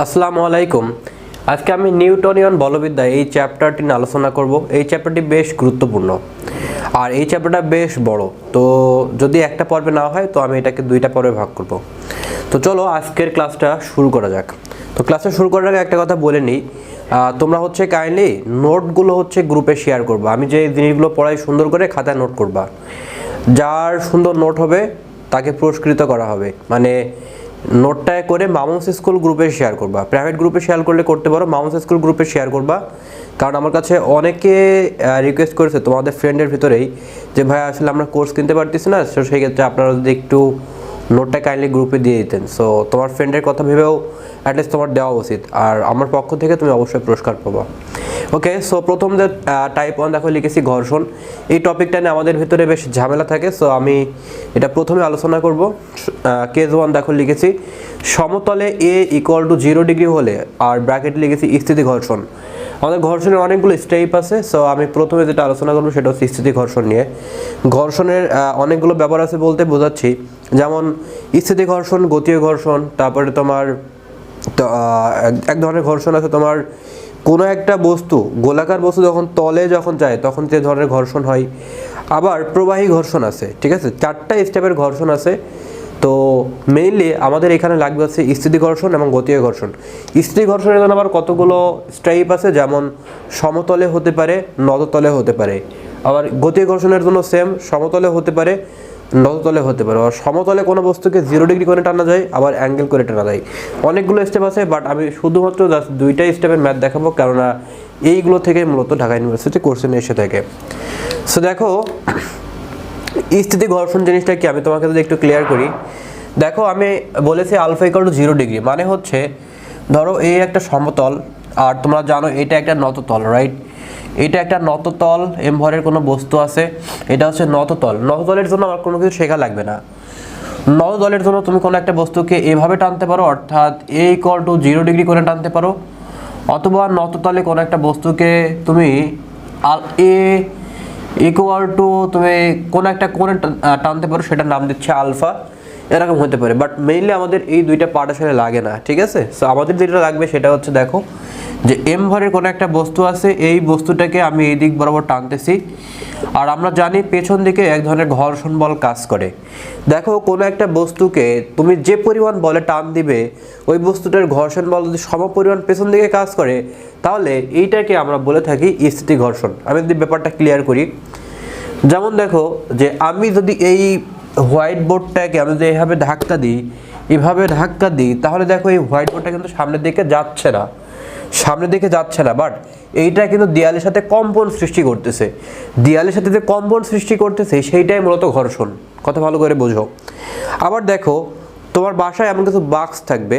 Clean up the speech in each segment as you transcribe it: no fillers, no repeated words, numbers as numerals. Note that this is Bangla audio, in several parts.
আসসালামু আলাইকুম। আজকে আমি নিউটনিয়ান বলবিদ্যা এই চ্যাপ্টারটি নিয়ে আলোচনা করব। এই চ্যাপ্টারটি বেশ গুরুত্বপূর্ণ আর এই চ্যাপ্টারটা বেশ বড়, তো যদি একটা পর্বে না হয় তো আমি এটাকে দুইটা পর্বে ভাগ করব। তো চলো আজকের ক্লাসটা শুরু করা যাক। তো ক্লাসটা শুরু করার আগে একটা কথা বলে নিই, তোমরা কাইন্ডলি নোটগুলো গ্রুপে শেয়ার করবা। আমি যে জিনিসগুলো পড়াই সুন্দর করে খাতায় নোট করবা। যার সুন্দর নোট হবে তাকে পুরস্কৃত করা হবে, মানে নোটটা করে মামুস স্কুল গ্রুপে শেয়ার করবা। প্রাইভেট গ্রুপে শেয়ার করলে করতে পারো, মামুস স্কুল গ্রুপে শেয়ার করবা। কারণ আমার কাছে অনেকে রিকোয়েস্ট করেছে তোমাদের ফ্রেন্ডের ভিতরেই যে ভাই আসলে আমরা কোর্স কিনতে পারতেছি না, তো সেই ক্ষেত্রে আপনারা যদি একটু নোটটা কাইন্ডলি গ্রুপে দিয়ে দিতেন। সো তোমার ফ্রেন্ডের কথা ভেবেও অ্যাটলিস্ট তোমার দেওয়া উচিত, আর আমার পক্ষ থেকে তুমি অবশ্যই পুরস্কার পাবা। ওকে, সো প্রথম যে টাইপ 1 দেখো লিখেছি ঘর্ষণ। এই টপিকটা নিয়ে আমাদের ভিতরে বেশ ঝামেলা থাকে, সো আমি এটা প্রথমে আলোচনা করব। কেস 1 দেখো লিখেছি সমতলে এ = 0 ডিগ্রি হলে, আর ব্র্যাকেট লিখেছি স্থিতি ঘর্ষণ। আমাদের ঘর্ষণের অনেকগুলো স্টেপ আছে, সো আমি প্রথমে যেটা আলোচনা করবো সেটা হচ্ছে স্থিতি ঘর্ষণ নিয়ে। ঘর্ষণের অনেকগুলো ব্যাপার আছে বলতে বোঝাচ্ছি, যেমন স্থিতি ঘর্ষণ, গতীয় ঘর্ষণ, তারপরে তোমার এক ধরনের ঘর্ষণ আছে তোমার কোনো একটা বস্তু, গোলাকার বস্তু যখন তলে যায় তখন যে ধরনের ঘর্ষণ হয়। আবার প্রবাহী ঘর্ষণ আছে, ঠিক আছে, 4টা স্টেপের ঘর্ষণ আছে। তো মেইনলি আমাদের এখানে লাগবে হচ্ছে স্থিতি ঘর্ষণ এবং গতীয় ঘর্ষণ। স্থিতি ঘর্ষণের জন্য আবার কতগুলো স্টেপ আছে, যেমন সমতলে হতে পারে, নততলে হতে পারে। আবার গতীয় ঘর্ষণের জন্য সেম, সমতলে হতে পারে, নততলে হতে পারে। আর সমতলে কোনো বস্তুকে 0 ডিগ্রি করে টানা যায়, আবার অ্যাঙ্গেল করে টানা যায়। অনেকগুলো স্টেপ আছে, বাট আমি শুধুমাত্র জাস্ট 2টা স্টেপের ম্যাথ দেখাবো, কেননা এইগুলো থেকে মূলত ঢাকা ইউনিভার্সিটি কোশ্চেন এসে থাকে। সো দেখো স্থিতি ঘর্ষণ জিনিসটা কি আমি তোমাকে যদি একটু ক্লিয়ার করি। দেখো আমি বলেছি আলফা = 0 ডিগ্রি, মানে হচ্ছে ধরো এই একটা সমতল, আর তোমরা জানো এটা একটা নততল, রাইট? এটা একটা নততল, এম ভরের কোনো বস্তু আছে, এটা হচ্ছে নততল। নততলের জন্য আমার কোনো কিছু শেখা লাগবে না। নততলের জন্য তুমি কোনো একটা বস্তুকে এভাবে টানতে পারো, অর্থাৎ এ = 0 ডিগ্রি করে টানতে পারো, অথবা নততলে কোনো একটা বস্তুকে তুমি তুমি কোনো একটা কোণে টানতে পারো, সেটার নাম দিচ্ছে আলফা। এরকম হতে পারে, বাট মেইনলি আমাদের এই দুইটা পার্ট আসলে লাগে না, ঠিক আছে? সো আমাদের যেটা লাগবে সেটা হচ্ছে দেখো যে এম ভরের কোনো একটা বস্তু আছে, এই বস্তুটাকে আমি এই দিক বরাবর টানতেছি, আর আমরা জানি পেছন দিকে এক ধরনের ঘর্ষণ বল কাজ করে। দেখো কোনো একটা বস্তুকে তুমি যে পরিমাণ বলে টান দিবে, ওই বস্তুটার ঘর্ষণ বল যদি সম পরিমাণ পেছন দিকে কাজ করে, তাহলে এইটাকে আমরা বলে থাকি স্থিতি ঘর্ষণ। আমি যদি ব্যাপারটা ক্লিয়ার করি, যেমন দেখো যে আমি যদি এই হোয়াইট বোর্ডটাকে আমি যদি এভাবে ধাক্কা দিই, তাহলে দেখো এই হোয়াইট বোর্ডটা কিন্তু সামনের দিকে যাচ্ছে না, বাট এইটা কিন্তু দেয়ালের সাথে কম্পন সৃষ্টি করতেছে। দেয়ালের সাথে যে কম্পন সৃষ্টি করতেছে সেইটাই মূলত ঘর্ষণ। কথা ভালো করে বোঝো। আবার দেখো তোমার বাসায় এমন কিছু বাক্স থাকবে,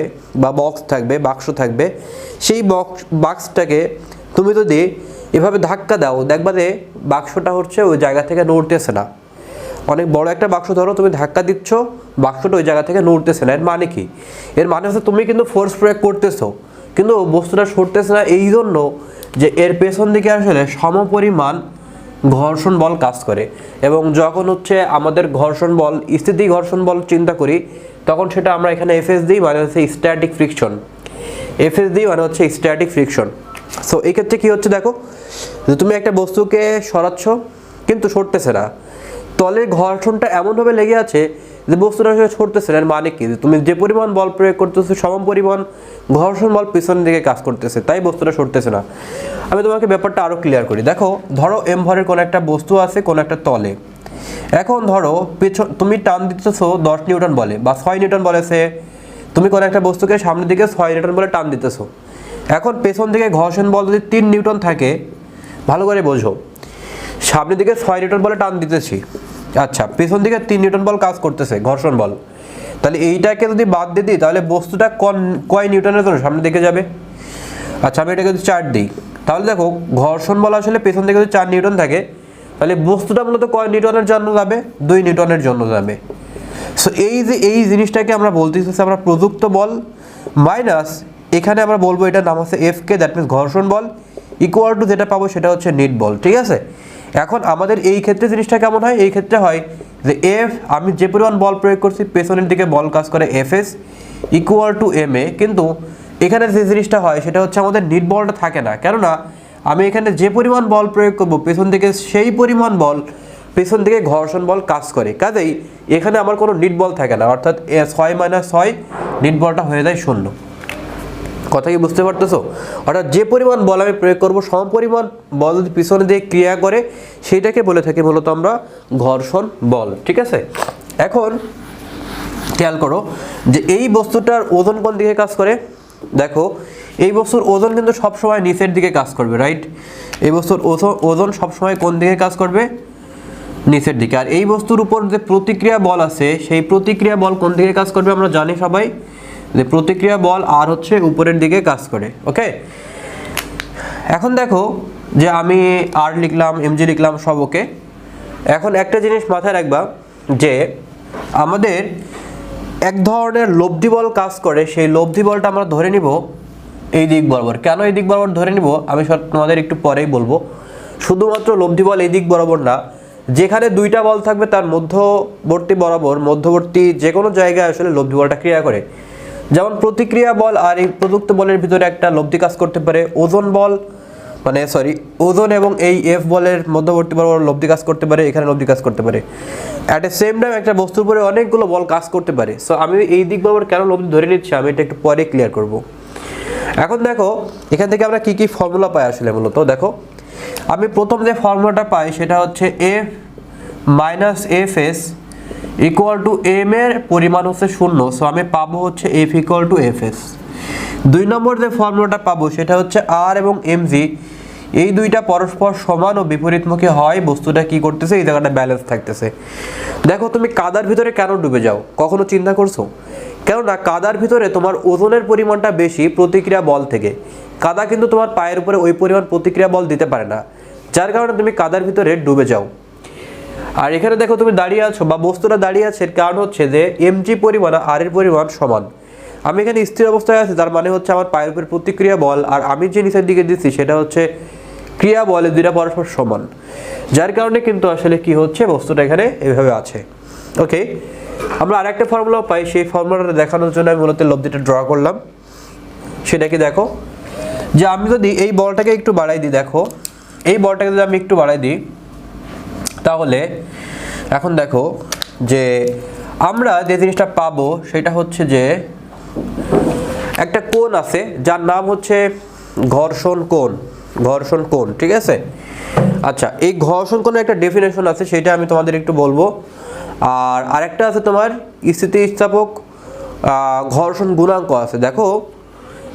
সেই বাক্সটাকে তুমি যদি এভাবে ধাক্কা দাও, দেখবা যে বাক্সটা ওই জায়গা থেকে নড়তেছে না। অনেক বড় একটা বাক্স ধরো, তুমি ধাক্কা দিচ্ছ, বাক্সটা ওই জায়গা থেকে নড়তেছে না। এর মানে কি? এর মানে হচ্ছে তুমি কিন্তু ফোর্স প্রয়োগ করতেছো, কিন্তু বস্তুটা সরতেছে না, এই জন্য যে এর পেছন দিকে আসলে সমপরিমাণ ঘর্ষণ বল কাজ করে। এবং যখন আমাদের ঘর্ষণ বল, স্থিতি ঘর্ষণ বল চিন্তা করি, তখন সেটা আমরা এখানে এফএস দিই, মানে হচ্ছে স্ট্যাটিক ফ্রিকশন। সো এই ক্ষেত্রে কি হচ্ছে দেখো, যে তুমি একটা বস্তুকে সরাচ্ছ কিন্তু সরতেছে না, তলের ঘর্ষণটা এমনভাবে লেগে আছে যে বস্তুটা সরতেছে না। এর মানে কি? তুমি যে পরিমাণ বল প্রয়োগ করতেছো সম পরিমাণ ঘর্ষণ বল পিছনের দিকে কাজ করতেছে, তাই বস্তুটা সরতেছে না। আমি তোমাকে ব্যাপারটা আরো ক্লিয়ার করি। দেখো ধরো এম ভরের কোনো একটা বস্তু আছে কোনো একটা তলে। এখন ধরো তুমি টান দিতেছো 10 নিউটন বলে বা 6 নিউটন বলেছে, তুমি কোনো একটা বস্তুকে সামনের দিকে 6 নিউটন বলে টান দিতেছো। এখন পেছন দিকে ঘর্ষণ বল যদি 3 নিউটন থাকে, ভালো করে বোঝো, সামনের দিকে 6 নিউটন বলে টান দিতেছি, আচ্ছা পেছন দিকে 3 নিউটন বল কাজ করতেছে, ঘর্ষণ বল। তাহলে এইটাকে যদি বাদ দিয়ে দিই, তাহলে বস্তুটা কয় নিউটনের জন্য সামনের দিকে যাবে? আচ্ছা আমি এটাকে যদি 4 দিই, তাহলে দেখো ঘর্ষণ বল আসলে পেছন দিকে যদি 4 নিউটন থাকে, তাহলে বস্তুটা মূলত কয় নিউটনের জন্য যাবে? 2 নিউটনের জন্য যাবে। সো এই জিনিসটাকে আমরা বলতেছি আমরা প্রযুক্ত বল মাইনাস, এখানে আমরা বলবো এটার নাম হচ্ছে এফ কে, দ্যাট মিনস ঘর্ষণ বল, ইকুয়াল টু যেটা পাবো সেটা হচ্ছে নিট বল, ঠিক আছে? এখন আমাদের এই ক্ষেত্রে জিনিসটা কেমন হয়? এই ক্ষেত্রে হয় যে এফ, আমি যে পরিমাণ বল প্রয়োগ করছি পেছনের দিকে বল কাজ করে FS equal to M A, কিন্তু এখানে যে জিনিসটা হয় সেটা হচ্ছে আমাদের নিট বলটা থাকে না, কেননা আমি এখানে যে পরিমাণ বল প্রয়োগ করব পেছন থেকে সেই পরিমাণ বল পেছন থেকে ঘর্ষণ বল কাজ করে, কাজেই এখানে আমার কোনো নিট বল থাকে না, অর্থাৎ 6 - 6 নিট বলটা হয়ে যায় 0। কথা কি বুঝতে পারতেছো? অর্থাৎ যে পরিমাণ বল আমি প্রয়োগ করব সম পরিমাণ বল যদি পিছনে দিয়ে ক্রিয়া করে সেইটাকে বলে থাকি মূলত আমরা ঘর্ষণ বল। ঠিক আছে, এখন খেয়াল করো যে এই বস্তুটার ওজন কোন দিকে কাজ করে। দেখো এই বস্তুর ওজন কিন্তু সবসময় নিচের দিকে কাজ করবে, রাইট? এই বস্তুর ওজন সবসময় কোন দিকে কাজ করবে? নিচের দিকে। আর এই বস্তুর উপর যে প্রতিক্রিয়া বল আছে সেই প্রতিক্রিয়া বল কোন দিকে কাজ করবে আমরা জানি সবাই, যে প্রতিক্রিয়া বল আর হচ্ছে উপরের দিকে কাজ করে। ওকে, এখন দেখো যে আমি আর লিখলাম, এমজি লিখলাম, সব ওকে। এখন একটা জিনিস মাথায় রাখবা যে আমাদের এক ধরনের লব্ধি বল কাজ করে, সেই লব্ধি বলটা আমরা ধরে নিব এই দিক বরাবর। কেন এই দিক বরাবর ধরে নিব আমি তোমাদের একটু পরেই বলবো। শুধুমাত্র লব্ধি বল এই দিক বরাবর না, যেখানে দুইটা বল থাকবে তার মধ্যবর্তী যে কোনো জায়গায় আসলে লব্ধি বলটা ক্রিয়া করে। যেমন প্রতিক্রিয়া বল আর এই প্রযুক্ত বলের ভিতরে একটা লব্ধি কাজ করতে পারে, ওজন এবং এই এফ বলের মধ্যবর্তী বরাবর লব্ধি কাজ করতে পারে, এখানে লব্ধি কাজ করতে পারে। অ্যাট এ সেম টাইম একটা বস্তুর উপরে অনেকগুলো বল কাজ করতে পারে। সো আমি এই দিক বরাবর কেন লব্ধি ধরে নিচ্ছি আমি এটা একটু পরে ক্লিয়ার করব। এখন দেখো এখান থেকে আমরা কি কি ফর্মুলা পাই আসলে মূলত। দেখো আমি প্রথম যে ফর্মুলাটা পাই সেটা হচ্ছে F minus F S equal to M এর পরিমাণ হচ্ছে 0। সো আমি পাবো হচ্ছে F equal to F S. 2 নম্বর যে ফর্মুলাটা পাবো সেটা হচ্ছে আর এবং এমজি এই দুইটা পরস্পর সমান ও বিপরীতমুখী হয়, বস্তুটা কি করতেছে এই জায়গাটা ব্যালেন্স থাকতেছে। দেখো তুমি কাদার ভিতরে কেন ডুবে যাও কখনো চিন্তা করছো? কেননা কাদার ভিতরে তোমার ওজনের পরিমাণটা বেশি প্রতিক্রিয়া বল থেকে। কাদা কিন্তু তোমার পায়ের উপরে ওই পরিমাণ প্রতিক্রিয়া বল দিতে পারে না, যার কারণে তুমি কাদার ভিতরে ডুবে যাও। আর এখানে দেখো তুমি দাঁড়িয়ে আছো বা বস্তুটা দাঁড়িয়ে আছে, এর কারণ হচ্ছে যে এমজি পরিমাণ আর এর পরিমাণ সমান। আমি এখানে স্থির অবস্থায় আছি, তার মানে হচ্ছে আমার পায়ের উপরে প্রতিক্রিয়া বল আর আমি যে নিচের দিকে দিচ্ছি সেটা হচ্ছে ক্রিয়া বল, দুইটা পরস্পর সমান, যার কারণে কিন্তু আসলে কি হচ্ছে বস্তুটা এখানে এভাবে আছে। ওকে, আমরা আরেকটা ফর্মুলা পাই, সেই ফর্মুলাটা দেখানোর জন্য আমি মূলত লব্ধিটা ড্র করলাম। সেটা কি দেখো যে আমি যদি এই বলটাকে একটু বাড়াই দিই, দেখো এই বলটাকে যদি আমি একটু বাড়াই দিই তাহলে এখন দেখো যে আমরা যে জিনিসটা পাবো সেটা হচ্ছে যে একটা কোণ আছে যার নাম হচ্ছে ঘর্ষণ কোণ। ঠিক আছে, আচ্ছা এই ঘর্ষণ কোণের একটা ডেফিনেশন আছে, সেটা আমি তোমাদের একটু বলবো। আর আরেকটা আছে তোমার স্থিতিস্থাপক ঘর্ষণ গুণাঙ্ক আছে। দেখো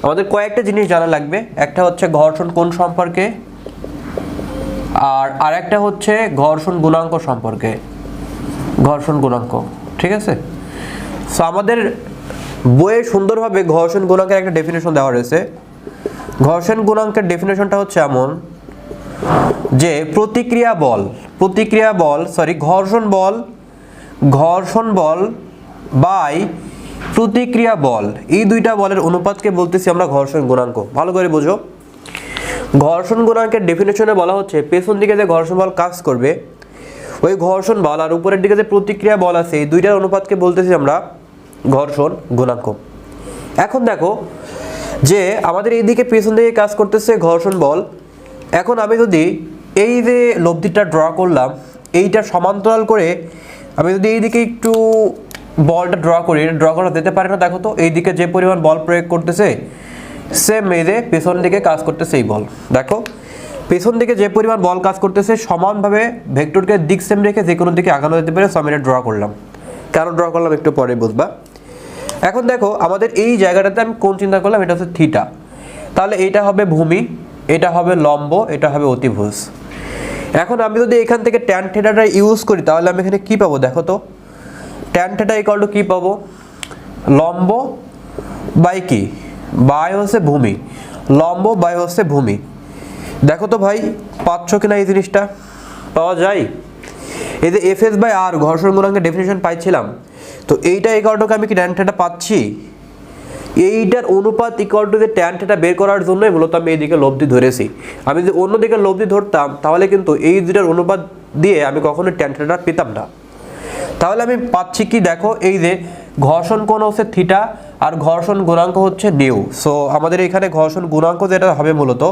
আমাদের কয়েকটা জিনিস জানা লাগবে, একটা হচ্ছে ঘর্ষণ কোণ সম্পর্কে আর আরেকটা হচ্ছে ঘর্ষণ গুণাঙ্ক সম্পর্কে, ঘর্ষণ গুণাঙ্ক। ঠিক আছে, সো আমাদের বইয়ে সুন্দরভাবে ঘর্ষণ গুণাঙ্কের একটা ডেফিনেশন দেওয়া রয়েছে। ঘর্ষণ গুণাঙ্কের ডেফিনেশনটা হচ্ছে এমন যে ঘর্ষণ বল বাই প্রতিক্রিয়া বল এই দুইটা বলের অনুপাতকে বলতেছি আমরা ঘর্ষণ গুণাঙ্ক। ভালো করে বোঝো, ঘর্ষণ গুণাঙ্কের ডেফিনেশনে বলা হচ্ছে পেছন দিকে যে ঘর্ষণ বল কাজ করবে ওই ঘর্ষণ বল আর উপরের দিকে যে প্রতিক্রিয়া বল আছে এই দুইটার অনুপাতকে বলতেছি আমরা ঘর্ষণ গুণাঙ্ক। এখন দেখো যে আমাদের এইদিকে পেছন দিকে কাজ করতেছে ঘর্ষণ বল। এখন আমি যদি এই যে লব্ধিটা ড্র করলাম এইটা সমান্তরাল করে আমি যদি এইদিকে একটু বলটা ড্র করা যেতে পারে না? দেখো তো এইদিকে যে পরিমাণ বল প্রয়োগ করতেছে সেম এই যে পেছন দিকে কাজ করতেছে এই বল। দেখো পেছন দিকে যে পরিমাণ বল কাজ করতেছে সমানভাবে ভেক্টরকে দিক সেম রেখে যে কোনো দিকে আগানো যেতে পারে। সো আমি এটা ড্র করলাম, কেন ড্র করলাম একটু পরে বুঝবা। এখন দেখো আমাদের এই জায়গাটাতে আমি কোন চিন্তা করলাম, এটা হচ্ছে থিটা। তাহলে এটা হবে ভূমি, এটা হবে লম্ব, এটা হবে অতিভুজ। এখন আমি যদি এখান থেকে ট্যান থিটাটা ইউজ করি তাহলে আমি এখানে কি পাবো? দেখো তো ট্যান থিটা ইকুয়াল টু কি পাবো? লম্ব বাই কি? বাই হচ্ছে ভূমি, লম্ব বাই হচ্ছে ভূমি। দেখো তো ভাই পাচ্ছ কিনা এই জিনিসটা? পাওয়া যায়। এই যে এফ এস বাই আর ঘর্ষণ গুণাঙ্কের ডেফিনেশন পাইছিলাম, তো এইটা ইকুয়াল টু আমি কি ট্যান থিটা পাচ্ছি? এইটার অনুপাত ইকুয়াল টু যে ট্যান থিটা বের করার জন্যই মূলত আমি এইদিকে লব্ধি ধরেছি। আমি যদি অন্যদিকে লব্ধি ধরতাম তাহলে কিন্তু এই দুটার অনুপাত দিয়ে আমি কখনোই ট্যান থিটা পেতাম না। তাহলে আমি পাচ্ছি কি? দেখো এই যে ঘর্ষণ কোণ হচ্ছে থিটা আর ঘর্ষণ গুণাঙ্ক হচ্ছে নিউ। সো আমাদের এখানে ঘর্ষণ গুণাঙ্ক যেটা হবে মূলত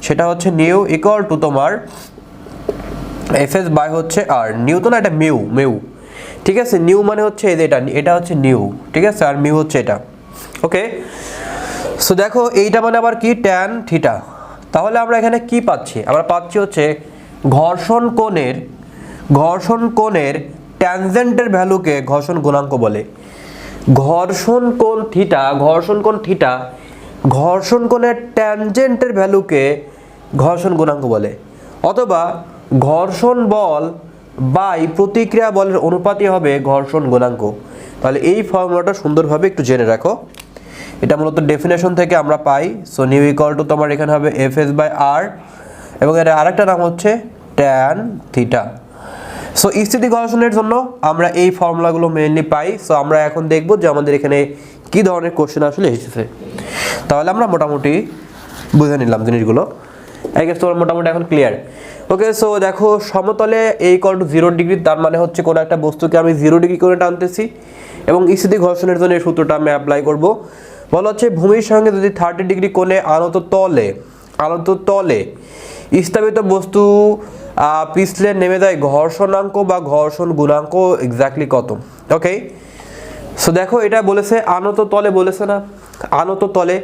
সেটা হচ্ছে নিউ ইকুয়াল টু তোমার এফএস বাই হচ্ছে আর নিউ তো না, এটা মিউ, ঠিক আছে। নিউ মানে হচ্ছে এটা হচ্ছে নিউ, ঠিক আছে, আর মিউ হচ্ছে এটা। ওকে, সো দেখো এইটা মানে আবার কি ট্যান থিটা। তাহলে আমরা এখানে কি পাচ্ছি? আমরা পাচ্ছি হচ্ছে ঘর্ষণ কোণের ট্যানজেন্টের ভ্যালুকে ঘর্ষণ গুণাঙ্ক বলে। ঘর্ষণ কোণ থিটা ঘর্ষণ কোণের ট্যানজেন্টের ভ্যালুকে ঘর্ষণ গুণাঙ্ক বলে, অথবা ঘর্ষণ বল বাই প্রতিক্রিয়া বলের অনুপাতই হবে ঘর্ষণ গুণাঙ্ক। তাহলে এই ফর্মুলাটা সুন্দরভাবে একটু জেনে রাখো। এটা মূলত ডেফিনেশন থেকে আমরা পাই। সো নিউ ইকুয়াল টু তোমার এখানে হবে এফএস বাই আর, এবং এর আরেকটা নাম হচ্ছে ট্যান থিটা। সো স্থিতি ঘর্ষণের জন্য আমরা এই ফর্মুলাগুলো মেইনলি পাই। সো আমরা এখন দেখব যে আমাদের এখানে কি ধরনের কোশ্চেন আসলে এসেছে। তাহলে আমরা মোটামুটি বুঝে নিলাম জিনিসগুলো। আই গেস তোমার মোটামুটি এখন ক্লিয়ার। ওকে, সো দেখো সমতলে a ইকুয়াল টু 0 ডিগ্রি, তার মানে হচ্ছে কোনো একটা বস্তুকে আমি 0 ডিগ্রি করে টানতেছি, এবং স্থিতি ঘর্ষণের জন্য এই সূত্রটা আমি অ্যাপ্লাই করব। বলা হচ্ছে ভূমির সঙ্গে যদি 30 ডিগ্রি কোণে আনত তলে স্থাপিত বস্তু পিছলে নেমে যায়, ঘর্ষণাঙ্ক বা ঘর্ষণ গুণাঙ্ক এক্স্যাক্টলি কত? ওকে, সো দেখো এটা বলেছে আনত তলে, বলেছে না আনত তলে।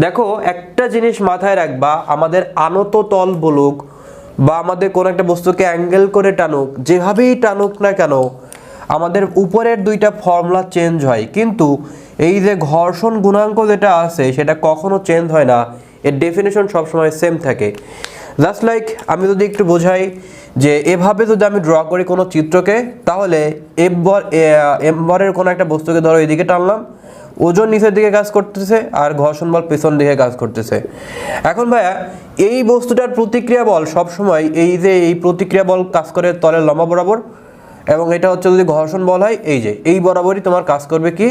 দেখো একটা জিনিস মাথায় রাখবা, আমাদের আনত তল বলুক বা আমাদের কোনো একটা বস্তুকে অ্যাঙ্গেল করে টানুক, যেভাবেই টানুক না কেন আমাদের উপরের দুইটা ফর্মুলা চেঞ্জ হয়, কিন্তু এই যে ঘর্ষণ গুণাঙ্ক যেটা আছে সেটা কখনো চেঞ্জ হয় না, এর ডেফিনেশন সবসময় সেম থাকে। জাস্ট লাইক আমি যদি একটু বোঝাই যে এভাবে যদি আমি ড্র করি কোনো চিত্রকে, তাহলে এম বরের কোনো একটা বস্তুকে ধরো এদিকে টানলাম, ওজন নিচের দিকে কাজ করতেছে আর ঘর্ষণ বল পেছন দিকে কাজ করতেছে। এখন ভাইয়া এই বস্তুটার প্রতিক্রিয়া বল সবসময় এই প্রতিক্রিয়া বল কাজ করে তলের লম্বা বরাবর, এবং এটা হচ্ছে যদি ঘর্ষণ বল হয় এই বরাবরই তোমার কাজ করবে কি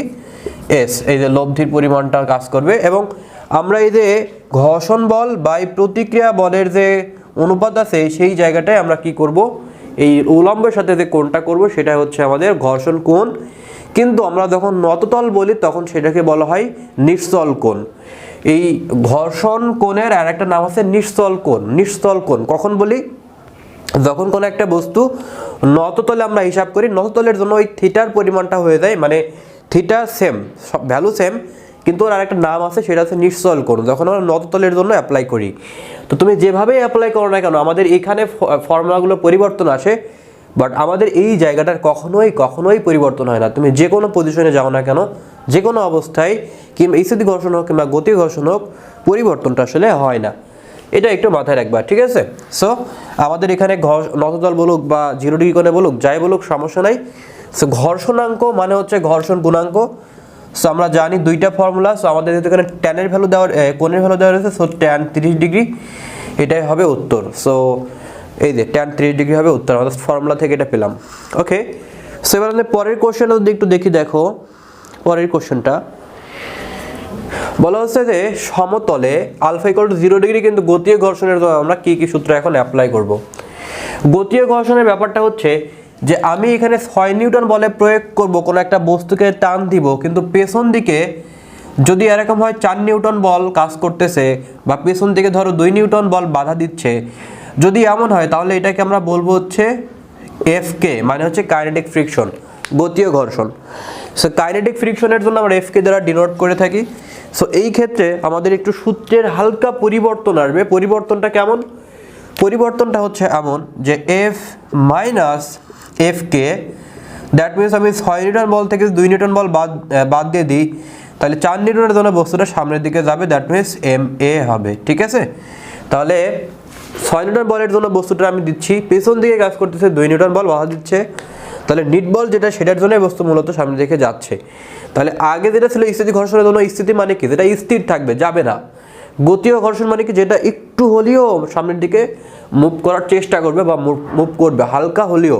এস, এই যে লব্ধির পরিমাণটা কাজ করবে। এবং আমরা এই যে ঘর্ষণ বল বা প্রতিক্রিয়া বলের যে অনুপাত আছে সেই জায়গাটায় আমরা কি করব, এই উলম্বের সাথে যে কোণটা করব সেটা হচ্ছে আমাদের ঘর্ষণ কোণ। কিন্তু আমরা যখন নততল বলি তখন সেটাকে বলা হয় নিশ্চল কোণ। এই ঘর্ষণ কোণের আর একটা নাম আছে নিশ্চল কোণ। কখন বলি? যখন কোনো একটা বস্তু নততলে আমরা হিসাব করি, নততলের জন্য ওই থিটার পরিমাণটা হয়ে যায়, মানে থিটা সেম, সব ভ্যালু সেম, কিন্তু ওর আরেকটা নাম আছে, সেটা হচ্ছে নিশ্চল কোণ, যখন আমরা নততলের জন্য অ্যাপ্লাই করি। তো তুমি যেভাবেই অ্যাপ্লাই করো না কেন আমাদের এখানে ফর্মুলাগুলো পরিবর্তন আসে, বাট আমাদের এই জায়গাটার কখনোই পরিবর্তন হয় না। তুমি যে কোনো পজিশনে যাও না কেন, যে কোনো অবস্থায়, কিংবা স্থিতি ঘর্ষণ হোক কিংবা গতি ঘর্ষণ হোক, পরিবর্তনটা আসলে হয় না। এটা একটু মাথায় রাখবা, ঠিক আছে? সো আমাদের এখানে নততল বলুক বা 0 ডিগ্রি কোণে বলুক, যাই বলুক সমস্যা নাই। সো ঘর্ষণাঙ্ক মানে হচ্ছে ঘর্ষণ গুণাঙ্ক। সো আমরা জানি দুইটা ফর্মুলা। সো আমাদের যেহেতু এখানে ট্যানের ভ্যালু কোণের ভ্যালু দেওয়া রয়েছে, সো ট্যান 30 ডিগ্রি এটাই হবে উত্তর। সো এই যে ট্যান 30 ডিগ্রি হবে উত্তর, আমাদের ফর্মুলা থেকে এটা পেলাম। ওকে, সো এবার আমাদের পরের কোশ্চেনটা যদি একটু দেখি, দেখো পরের কোশ্চেনটা বলা হচ্ছে যে সমতলে আলফা ইকুয়াল টু 0 ডিগ্রি, কিন্তু গতীয় ঘর্ষণের জন্য আমরা কি সূত্র এখন অ্যাপ্লাই করব। গতীয় ঘর্ষণের ব্যাপারটা হচ্ছে যে আমি এখানে 6 নিউটন বলে প্রয়োগ করব, কোনো একটা বস্তুকে টান দিব, কিন্তু পেছন দিকে যদি এরকম হয় 4 নিউটন বল কাজ করতেছে, বা পেছন দিকে ধরো 2 নিউটন বল বাধা দিচ্ছে, যদি এমন হয় তাহলে এটাকে আমরা বলবো হচ্ছে এফকে, মানে হচ্ছে কাইনেটিক ফ্রিকশন, গতীয় ঘর্ষণ। সো কাইনেটিক ফ্রিকশনের জন্য আমরা এফকে দ্বারা ডিনোট করে থাকি। সো এই ক্ষেত্রে আমাদের একটু সূত্রের হালকা পরিবর্তন আসবে। পরিবর্তনটা কেমন? পরিবর্তনটা হচ্ছে এমন যে এফ মাইনাস এফকে, দ্যাট মিনস আমি 6 নিউটন বল থেকে 2 নিউটন বল বাদ দিয়ে দিই, তাহলে 4 নিউটনের জন্য বস্তুটা সামনের দিকে যাবে, দ্যাট মিনস এম এ হবে, ঠিক আছে? তাহলে 6 নিউটন বলের জন্য বস্তুটা আমি দিচ্ছি, পেছন দিকে কাজ করতেছে 2 নিউটন বল বাধা দিচ্ছে, তাহলে নিট বল যেটা সেটার জন্য বস্তু মূলত সামনের দিকে যাচ্ছে। তাহলে আগে যেটা ছিল স্থিতি ঘর্ষণের জন্য, স্থিতি মানে কি? যেটা স্থির থাকবে, যাবে না। গতীয় ঘর্ষণ মানে কি? যেটা একটু হলেও সামনের দিকে মুভ করার চেষ্টা করবে বা মুভ করবে, হালকা হলেও।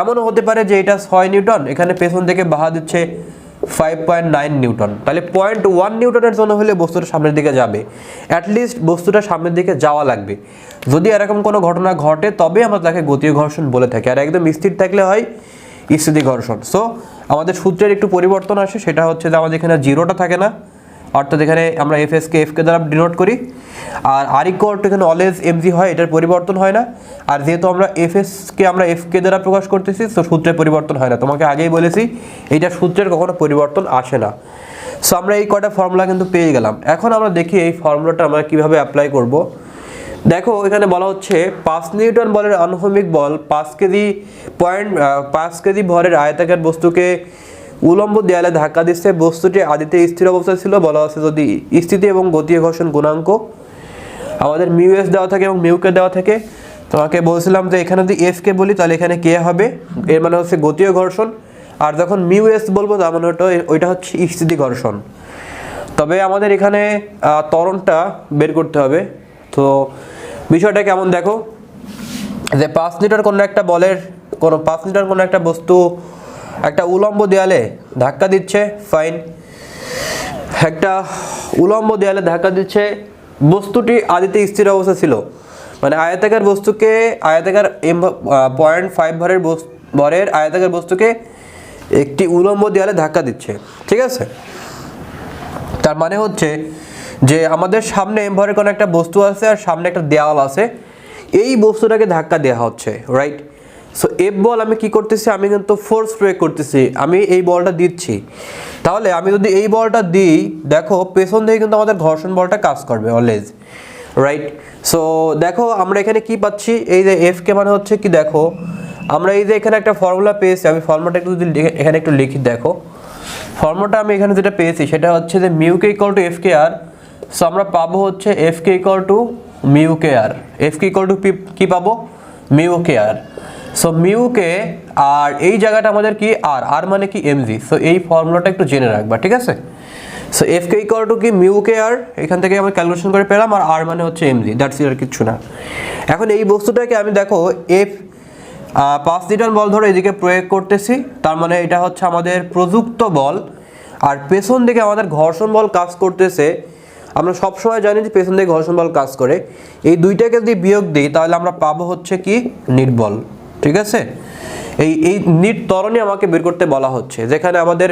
এমনও হতে পারে যে এটা 6 নিউটন, এখানে পেছন থেকে বাধা দিচ্ছে 5.9 নিউটন, তাহলে 0.1 নিউটনের জন্য হলে বস্তুটা সামনের দিকে যাবে, অ্যাটলিস্ট বস্তুটা সামনের দিকে যাওয়া লাগবে। যদি এরকম কোনো ঘটনা ঘটে তবে আমরা তাকে গতীয় ঘর্ষণ বলে থাকি, আর একদম স্থির থাকলে হয় স্থিতি ঘর্ষণ। সো আমাদের সূত্রের একটু পরিবর্তন আসে, সেটা হচ্ছে যে আমাদের এখানে জিরোটা থাকে না, অর্থাৎ এখানে আমরা এফএসকে এফকে দ্বারা ডিনোট করি, আর আর ইকুয়াল টু এখানে অলওয়েজ এমজি হয়, এটার পরিবর্তন হয় না। আর যেহেতু আমরা এফএসকে আমরা এফকে দ্বারা প্রকাশ করতেছি, তো সূত্রের পরিবর্তন হয় না। তোমাকে আগেই বলেছি এইটা সূত্রের কখনো পরিবর্তন আসে না। সো আমরা এই কয়টা ফর্মুলা কিন্তু পেয়ে গেলাম। এখন আমরা দেখি এই ফর্মুলাটা আমরা কিভাবে অ্যাপ্লাই করব। দেখো এখানে বলা হচ্ছে 5 নিউটন বলের আনুভূমিক বল 5 কেজি ভরের আয়তাকার বস্তুকে উলম্ব দেয়ালে ধাক্কা দিচ্ছে। বস্তুটি আদিতে স্থির অবস্থায় ছিল। বলা আছে যদি স্থিতি এবং গতীয় ঘর্ষণ গুণাঙ্ক আমাদের মিউ এস দেওয়া থাকে এবং মিউ কে দেওয়া থাকে। তোমাকে বলছিলাম যে এখানে যদি এফ কে বলি তাহলে এখানে কে হবে, এর মানে হচ্ছে গতীয় ঘর্ষণ, আর যখন মিউ এস বলবো তার মানে ওইটা হচ্ছে স্থিতি ঘর্ষণ। তবে আমাদের এখানে ত্বরণটা বের করতে হবে। তো বিষয়টা কেমন দেখো, যে 5 লিটার কোনো একটা বলের 5 লিটার কোনো একটা বস্তু একটা উলম্ব দেয়ালে ধাক্কা দিচ্ছে, ফাইন। একটা উলম্ব দেয়ালে ধাক্কা দিচ্ছে, বস্তুটি আদিতে স্থির অবস্থা ছিল, মানে আয়তাকার বস্তুকে আয়তাকার 0.5 ভরের আয়তাকার বস্তুকে একটি উলম্ব দেয়ালে ধাক্কা দিচ্ছে, ঠিক আছে। তার মানে হচ্ছে যে আমাদের সামনে এম ভরের কোনো একটা বস্তু আছে আর সামনে একটা দেওয়াল আছে, এই বস্তুটাকে ধাক্কা দেওয়া হচ্ছে, রাইট। সো এফ বল আমি কি করতেছি, আমি কিন্তু ফোর্স প্রয়োগ করতেছি, আমি এই বলটা দিচ্ছি। তাহলে আমি যদি এই বলটা দিই, দেখো পেছন থেকে কিন্তু আমাদের ঘর্ষণ বলটা কাজ করবে অলওয়েজ, রাইট। সো দেখো আমরা এখানে কি পাচ্ছি, এই যে এফ কে মানে হচ্ছে কি, দেখো আমরা এই যে এখানে একটা ফর্মুলা পেয়েছি, আমি ফর্মুলাটা একটু যদি এখানে একটু লিখি, দেখো ফর্মুলাটা আমি এখানে যেটা পেয়েছি সেটা হচ্ছে যে mu K equal to F K R. So আমরা পাবো হচ্ছে F K equal to mu K R, F K equal to কি পাবো, mu K R. So mu K R এই জায়গাটা আমাদের কি আর, আর মানে কি এমজি। সো এই ফর্মুলাটা একটু জেনে রাখবা, ঠিক আছে। So F K equal to কি মিউ কে আর, এখান থেকে আমি ক্যালকুলেশন করে পেলাম, আর আর মানে হচ্ছে এমজি, দ্যাটস ইট, আর কিছু না। এখন এই বস্তুটাকে আমি দেখো 5 নিউটন বল ধরে এদিকে প্রয়োগ করতেছি, তার মানে এটা হচ্ছে আমাদের প্রযুক্ত বল, আর পেছন দিকে আমাদের ঘর্ষণ বল কাজ করতেছে। আমরা সবসময় জানি যে পেছন দিকে ঘর্ষণ বল কাজ করে, এই দুইটাকে যদি বিয়োগ দিই তাহলে আমরা পাবো হচ্ছে কি নির্বল, ঠিক আছে। এই নিট ত্বরণই আমাকে বের করতে বলা হচ্ছে, যেখানে আমাদের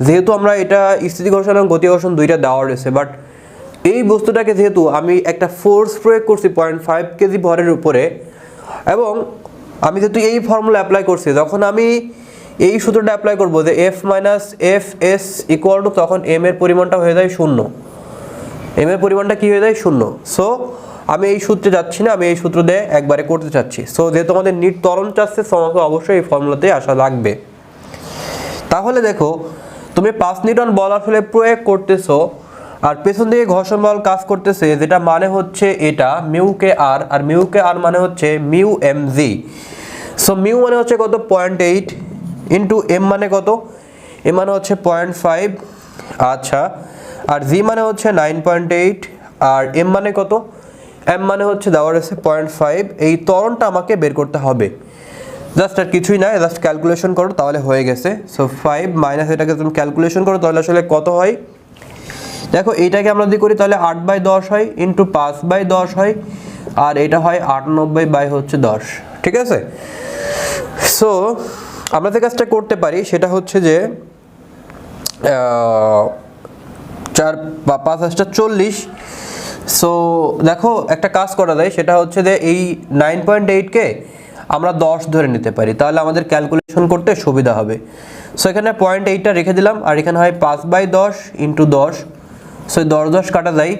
যেহেতু আমরা এটা স্থিতি ঘর্ষণ এবং গতি ঘর্ষণ দুইটা দেওয়া রয়েছে, বাট এই বস্তুটাকে যেহেতু আমি একটা ফোর্স প্রয়োগ করছি 0.5 কেজি ভরের উপরে, এবং আমি যেহেতু এই ফর্মুলা অ্যাপ্লাই করছি, যখন আমি এই সূত্রটা অ্যাপ্লাই করবো যে F minus F S equal two, তখন এম এর পরিমাণটা হয়ে যায় 0, এম এর পরিমাণটা কি হয়ে যায় 0। সো আমি এই সূত্রে যাচ্ছি না, আমি এই সূত্র দিয়ে একবারে করতে চাচ্ছি। সো যেহেতু আমাদের নিট ত্বরণ চাচ্ছে, সো আমাকে অবশ্যই এই ফর্মুলাতে আসা লাগবে। তাহলে দেখো তুমি 5 নিউটন বল আসলে প্রয়োগ করতেছো, আর পেছন দিকে ঘর্ষণ বল কাজ করতেছে, যেটা মানে হচ্ছে এটা মিউ কে আর, আর মিউ কে আর মানে হচ্ছে mu M G. So mu মানে হচ্ছে কত, 0.8 ইন্টু এম মানে কত, এম মানে হচ্ছে 0.5, আচ্ছা, আর জি মানে হচ্ছে 9.8, আর এম মানে কত, এম মানে হচ্ছে দেওয়া রয়েছে 0.5। এই ত্বরণটা আমাকে বের করতে হবে, জাস্ট আর কিছুই না, জাস্ট ক্যালকুলেশন করো তাহলে হয়ে গেছে। সো 5 মাইনাস এটাকে তুমি ক্যালকুলেশন করো তাহলে আসলে কত হয়। দেখো এইটাকে আমরা যদি করি তাহলে 8/10 হয়, ইন্টু 5/10 হয়, আর এটা হয় 98/10, ঠিক আছে। সো আমরা যে কাজটা করতে পারি সেটা হচ্ছে যে 4 বা 5 40। সো দেখো একটা কাজ করা যায়, সেটা হচ্ছে যে এই 9.8 কে আমরা 10 ধরে নিতে পারি, তাহলে আমাদের ক্যালকুলেশন করতে সুবিধা হবে। সো এখানে 0.8টা রেখে দিলাম, আর এখানে হয় 5/10 ইন্টু 10। সো 10 কাটা যায়,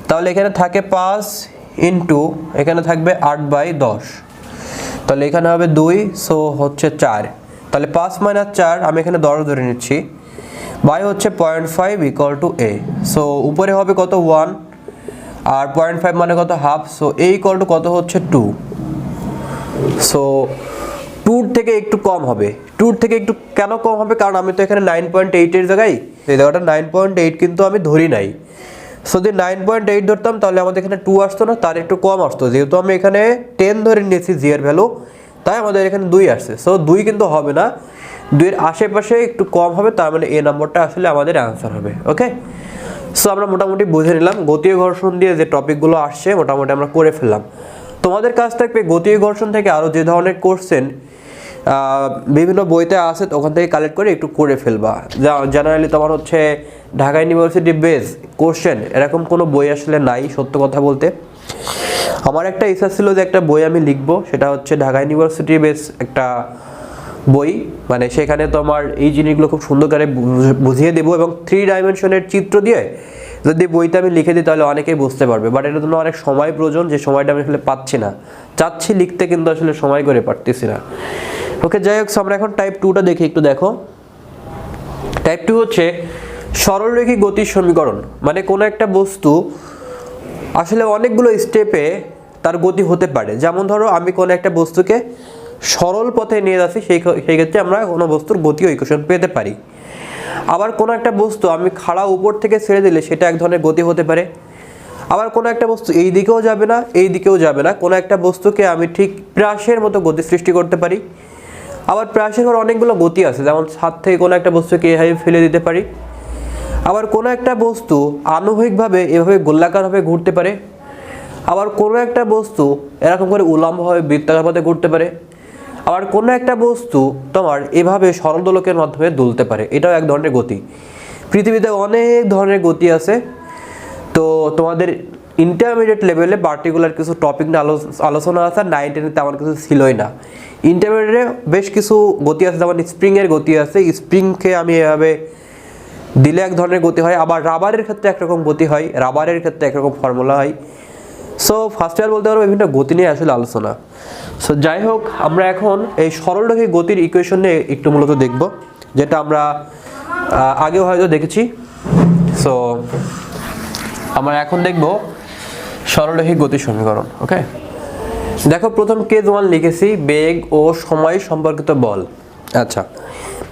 তাহলে এখানে থাকে 5 ইন্টু এখানে থাকবে 8/10, তাহলে এখানে হবে 2, সো হচ্ছে 4। তাহলে 5 মাইনাস 4 আমি এখানে 10 ধরে নিচ্ছি, বাই হচ্ছে 0.5 ইকুয়াল টু এ। সো উপরে হবে কত 1, আর 0.5 মানে কত half, so A equal to কত হচ্ছে 2। সো 2 থেকে একটু কম হবে, 2 থেকে একটু কেন কম হবে, কারণ আমি তো এখানে 9.8 এর জায়গায় এই জায়গাটা 9.8 কিন্তু আমি ধরি নাই। সো যদি 9.8 ধরতাম তাহলে আমাদের এখানে 2 আসতো না, তার একটু কম আসতো, যেহেতু আমি এখানে 10 ধরে নিয়েছি জি এর ভ্যালু, তাই আমাদের এখানে 2 আসছে। সো 2 কিন্তু হবে না, 2 এর আশেপাশে একটু কম হবে, তার মানে এ নম্বরটা আসলে আমাদের অ্যান্সার হবে। ওকে, সো আমরা মোটামুটি বুঝে নিলাম গতীয় ঘর্ষণ দিয়ে যে টপিকগুলো আসছে মোটামুটি আমরা করে ফেললাম। তোমাদের কাছ থাকবে গতীয় ঘর্ষণ থেকে আরও যে ধরনের কোশ্চেন বিভিন্ন বইতে আছে, ওখান থেকে কালেক্ট করে একটু করে ফেলবা। জেনারেলি তোমার হচ্ছে ঢাকা ইউনিভার্সিটি বেস কোশ্চেন এরকম কোনো বই আসলে নাই সত্য কথা বলতে। আমার একটা ইচ্ছা ছিল যে একটা বই আমি লিখবো, সেটা হচ্ছে ঢাকা ইউনিভার্সিটি বেস একটা বই, মানে সেখানে তোমার এই জিনিসগুলো খুব সুন্দর করে বুঝিয়ে দেবো এবং 3 ডাইমেনশনের চিত্র দিয়ে যদি বইটা আমি লিখে দিই তাহলে অনেকেই বুঝতে পারবে। বাট এটার জন্য অনেক সময় প্রয়োজন, যে সময়টা আমি আসলে পাচ্ছি না, চাচ্ছি লিখতে কিন্তু আসলে সময় করে পারতেছি না। ওকে, যাই হোক, আমরা এখন টাইপ 2টা দেখি, একটু দেখো। টাইপ 2 হচ্ছে সরলরেখী গতির সমীকরণ। মানে কোনো একটা বস্তু আসলে অনেকগুলো স্টেপে তার গতি হতে পারে। যেমন ধরো আমি কোনো একটা বস্তুকে সরল পথে নিয়ে যাচ্ছি, সেই ক্ষেত্রে আমরা কোনো বস্তুর গতি ইকুয়েশন পেতে পারি। আবার কোনো একটা বস্তু আমি খাড়া উপর থেকে ছেড়ে দিলে সেটা এক ধরনের গতি হতে পারে। আবার কোনো একটা বস্তু এই দিকেও যাবে না, এই দিকেও যাবে না, কোনো একটা বস্তুকে আমি ঠিক প্রাসের মতো গতি সৃষ্টি করতে পারি। আবার প্রাসের অনেকগুলো গতি আছে, যেমন ছাদ থেকে কোনো একটা বস্তুকে এভাবে ফেলে দিতে পারি। আবার কোনো একটা বস্তু আনুভূমিকভাবে এভাবে গোলাকারভাবে ঘুরতে পারে। আবার কোনো একটা বস্তু এরকম করে উল্লম্বভাবে বৃত্তাকার পথে ঘুরতে পারে। আবার কোনো একটা বস্তু তোমার এভাবে সরল দোলকের মাধ্যমে দুলতে পারে, এটাও এক ধরনের গতি। পৃথিবীতে অনেক ধরনের গতি আছে। তো তোমাদের ইন্টারমিডিয়েট লেভেলে পার্টিকুলার কিছু টপিক নিয়ে আলোচনা আছে, 9 10 তেমন কিছু ছিলই না। ইন্টারমিডিয়েটে বেশ কিছু গতি আছে, যেমন স্প্রিংয়ের গতি আছে। স্প্রিংকে আমি এভাবে দিলে এক ধরনের গতি হয়, আবার রাবারের ক্ষেত্রে একরকম গতি হয়, রাবারের ক্ষেত্রে একরকম ফর্মুলা হয়। সো ফার্স্ট ইয়ার বলতে পারবো বিভিন্ন গতি নিয়ে আসলে আলোচনা। সো যাই হোক, আমরা এখন এই সরলরেখী গতির ইকুয়েশন নিয়ে একটু মূলত দেখব, যেটা আমরা আগেও হয়তো দেখেছি। সো আমরা এখন দেখব সরলরেখী গতির সমীকরণ। ওকে, দেখো প্রথম কেস 1 লিখেছি, বেগ ও সময় সম্পর্কিত বল। আচ্ছা,